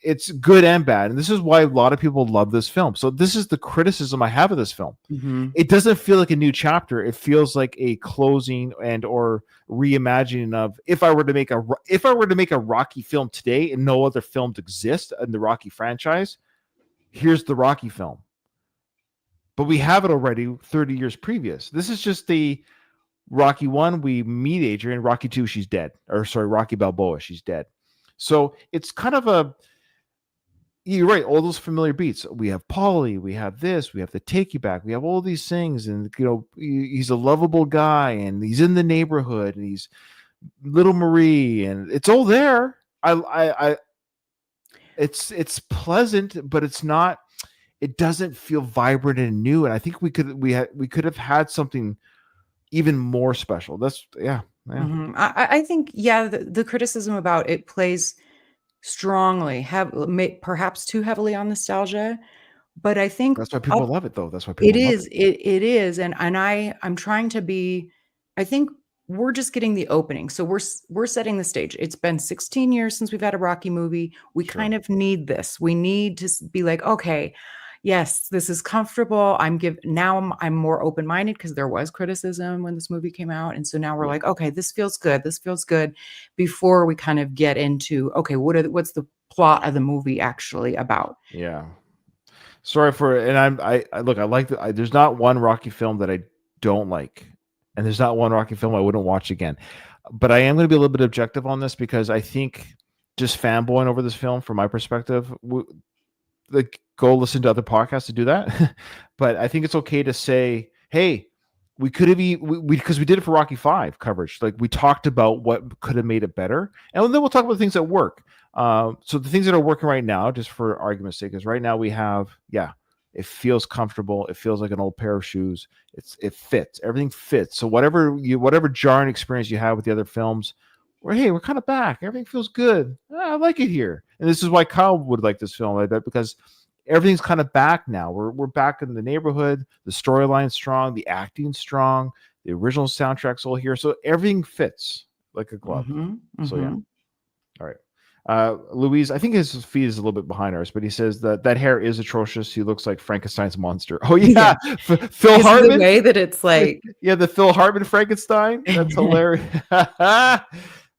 it's good and bad. And this is why a lot of people love this film. So this is the criticism I have of this film. Mm-hmm. It doesn't feel like a new chapter. It feels like a closing and or reimagining of, if I were to make a Rocky film today and no other films exist in the Rocky franchise, here's the Rocky film. But we have it already 30 years previous. This is just the Rocky 1, we meet Adrian. Rocky 2, she's dead. Or sorry, Rocky Balboa, she's dead. So it's kind of you're right, all those familiar beats. We have Paulie, we have this, we have the Take You Back, we have all these things, and he's a lovable guy, and he's in the neighborhood, and he's Little Marie, and it's all there. It's pleasant, but it's not. It doesn't feel vibrant and new, and I think we could have had something even more special. That's Mm-hmm. I think the criticism about it plays strongly, perhaps too heavily on nostalgia, but I think that's why people love it, though. That's why people love it. It is, and I'm trying to be. I think we're just getting the opening, so we're setting the stage. It's been 16 years since we've had a Rocky movie. We kind of need this. We need to be like, okay, yes, this is comfortable. I'm more open-minded, because there was criticism when this movie came out. And so now we're like, okay, this feels good. This feels good, before we kind of get into, okay, what's the plot of the movie actually about? Yeah. Sorry and I look, I like there's not one Rocky film that I don't like. And there's not one Rocky film I wouldn't watch again. But I am going to be a little bit objective on this, because I think just fanboying over this film, from my perspective, go listen to other podcasts to do that. But I think it's okay to say, hey, we could have because we did it for Rocky 5 coverage. Like, we talked about what could have made it better, and then we'll talk about the things that work. So the things that are working right now, just for argument's sake, is right now we have, it feels comfortable. It feels like an old pair of shoes. It fits. Everything fits. So whatever jarring experience you have with the other films, we're kind of back. Everything feels good. I like it here. And this is why Kyle would like this film, I bet, because everything's kind of back now. We're back in the neighborhood. The storyline's strong. The acting's strong. The original soundtrack's all here. So everything fits like a glove. Mm-hmm. So yeah. All right. Louise, I think his feed is a little bit behind ours, but he says that hair is atrocious. He looks like Frankenstein's monster. Oh yeah. Phil Hartman. The way that it's like, the Phil Hartman Frankenstein. That's hilarious.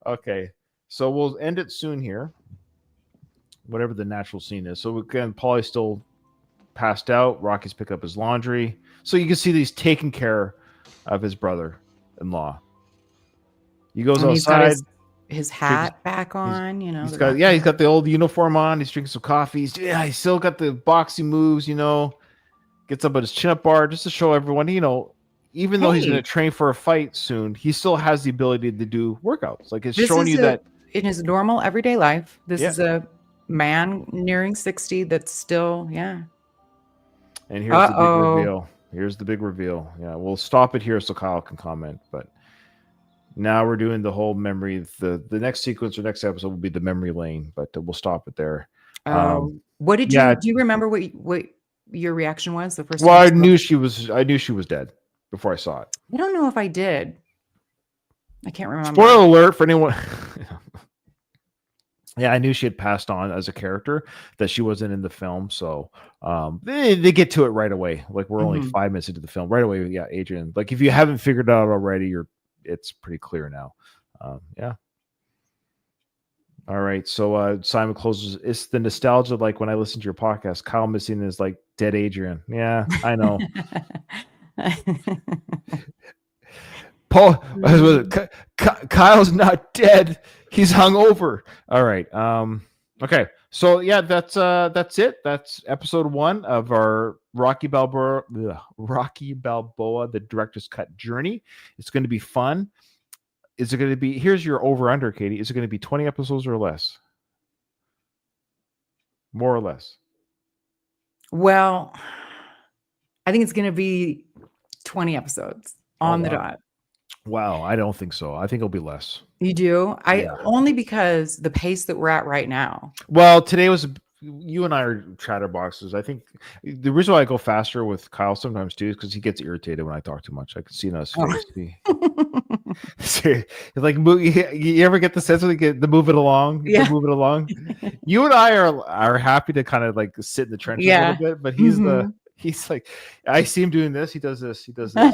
Okay. So we'll end it soon here. Whatever the natural scene is. So again, Paulie's still passed out. Rocky's pick up his laundry. So you can see that he's taking care of his brother-in-law. He goes outside. His hat back on, he's got the old uniform on. He's drinking some coffee. He's still got the boxing moves, gets up at his chin-up bar just to show everyone, even though he's going to train for a fight soon, he still has the ability to do workouts. Like, it's showing you that in his normal everyday life, this is a man nearing 60 that's still, yeah. And here's the big Uh-oh. reveal. Here's the big reveal. Yeah, we'll stop it here so Kyle can comment. But now we're doing the whole memory. The next sequence or next episode will be the memory lane, but we'll stop it there. Oh, what did yeah. you do? You remember what your reaction was the first Well, time? I knew she was dead before I saw it. I don't know if I did. I can't remember. Spoiler alert for anyone. Yeah, I knew she had passed on as a character, that she wasn't in the film. So they get to it right away. Like we're only 5 minutes into the film. Right away, yeah, Adrian. Like if you haven't figured it out already, it's pretty clear now. Yeah. All right. So Simon closes. It's the nostalgia, like when I listen to your podcast, Kyle missing is like dead Adrian. Yeah, I know. Paul, Kyle's not dead. He's hungover. All right. Okay. So yeah, that's it. That's episode 1 of our Rocky Balboa, the director's cut journey. It's going to be fun. Is it going to be? Here's your over under, Katie. Is it going to be 20 episodes or less? More or less? Well, I think it's going to be 20 episodes on the dot. Wow, I don't think so. I think it'll be less. You do? Only because the pace that we're at right now. Well, today was, you and I are chatterboxes. I think the reason why I go faster with Kyle sometimes too is because he gets irritated when I talk too much. I can see it on his face. Like, you ever get the sense of the move it along? Yeah. Move it along. You and I are happy to kind of like sit in the trenches a little bit, but he's like, I see him doing this. He does this. He does this.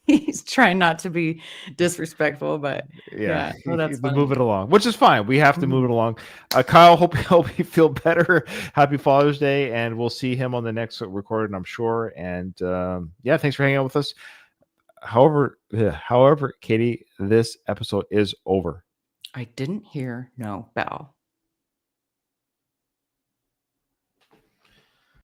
He's trying not to be disrespectful, but yeah, well, that's move it along, which is fine. We have to move it along. Kyle, hope you feel better. Happy Father's Day, and we'll see him on the next recording, I'm sure. And yeah, thanks for hanging out with us. However, Katie, this episode is over. I didn't hear no bell.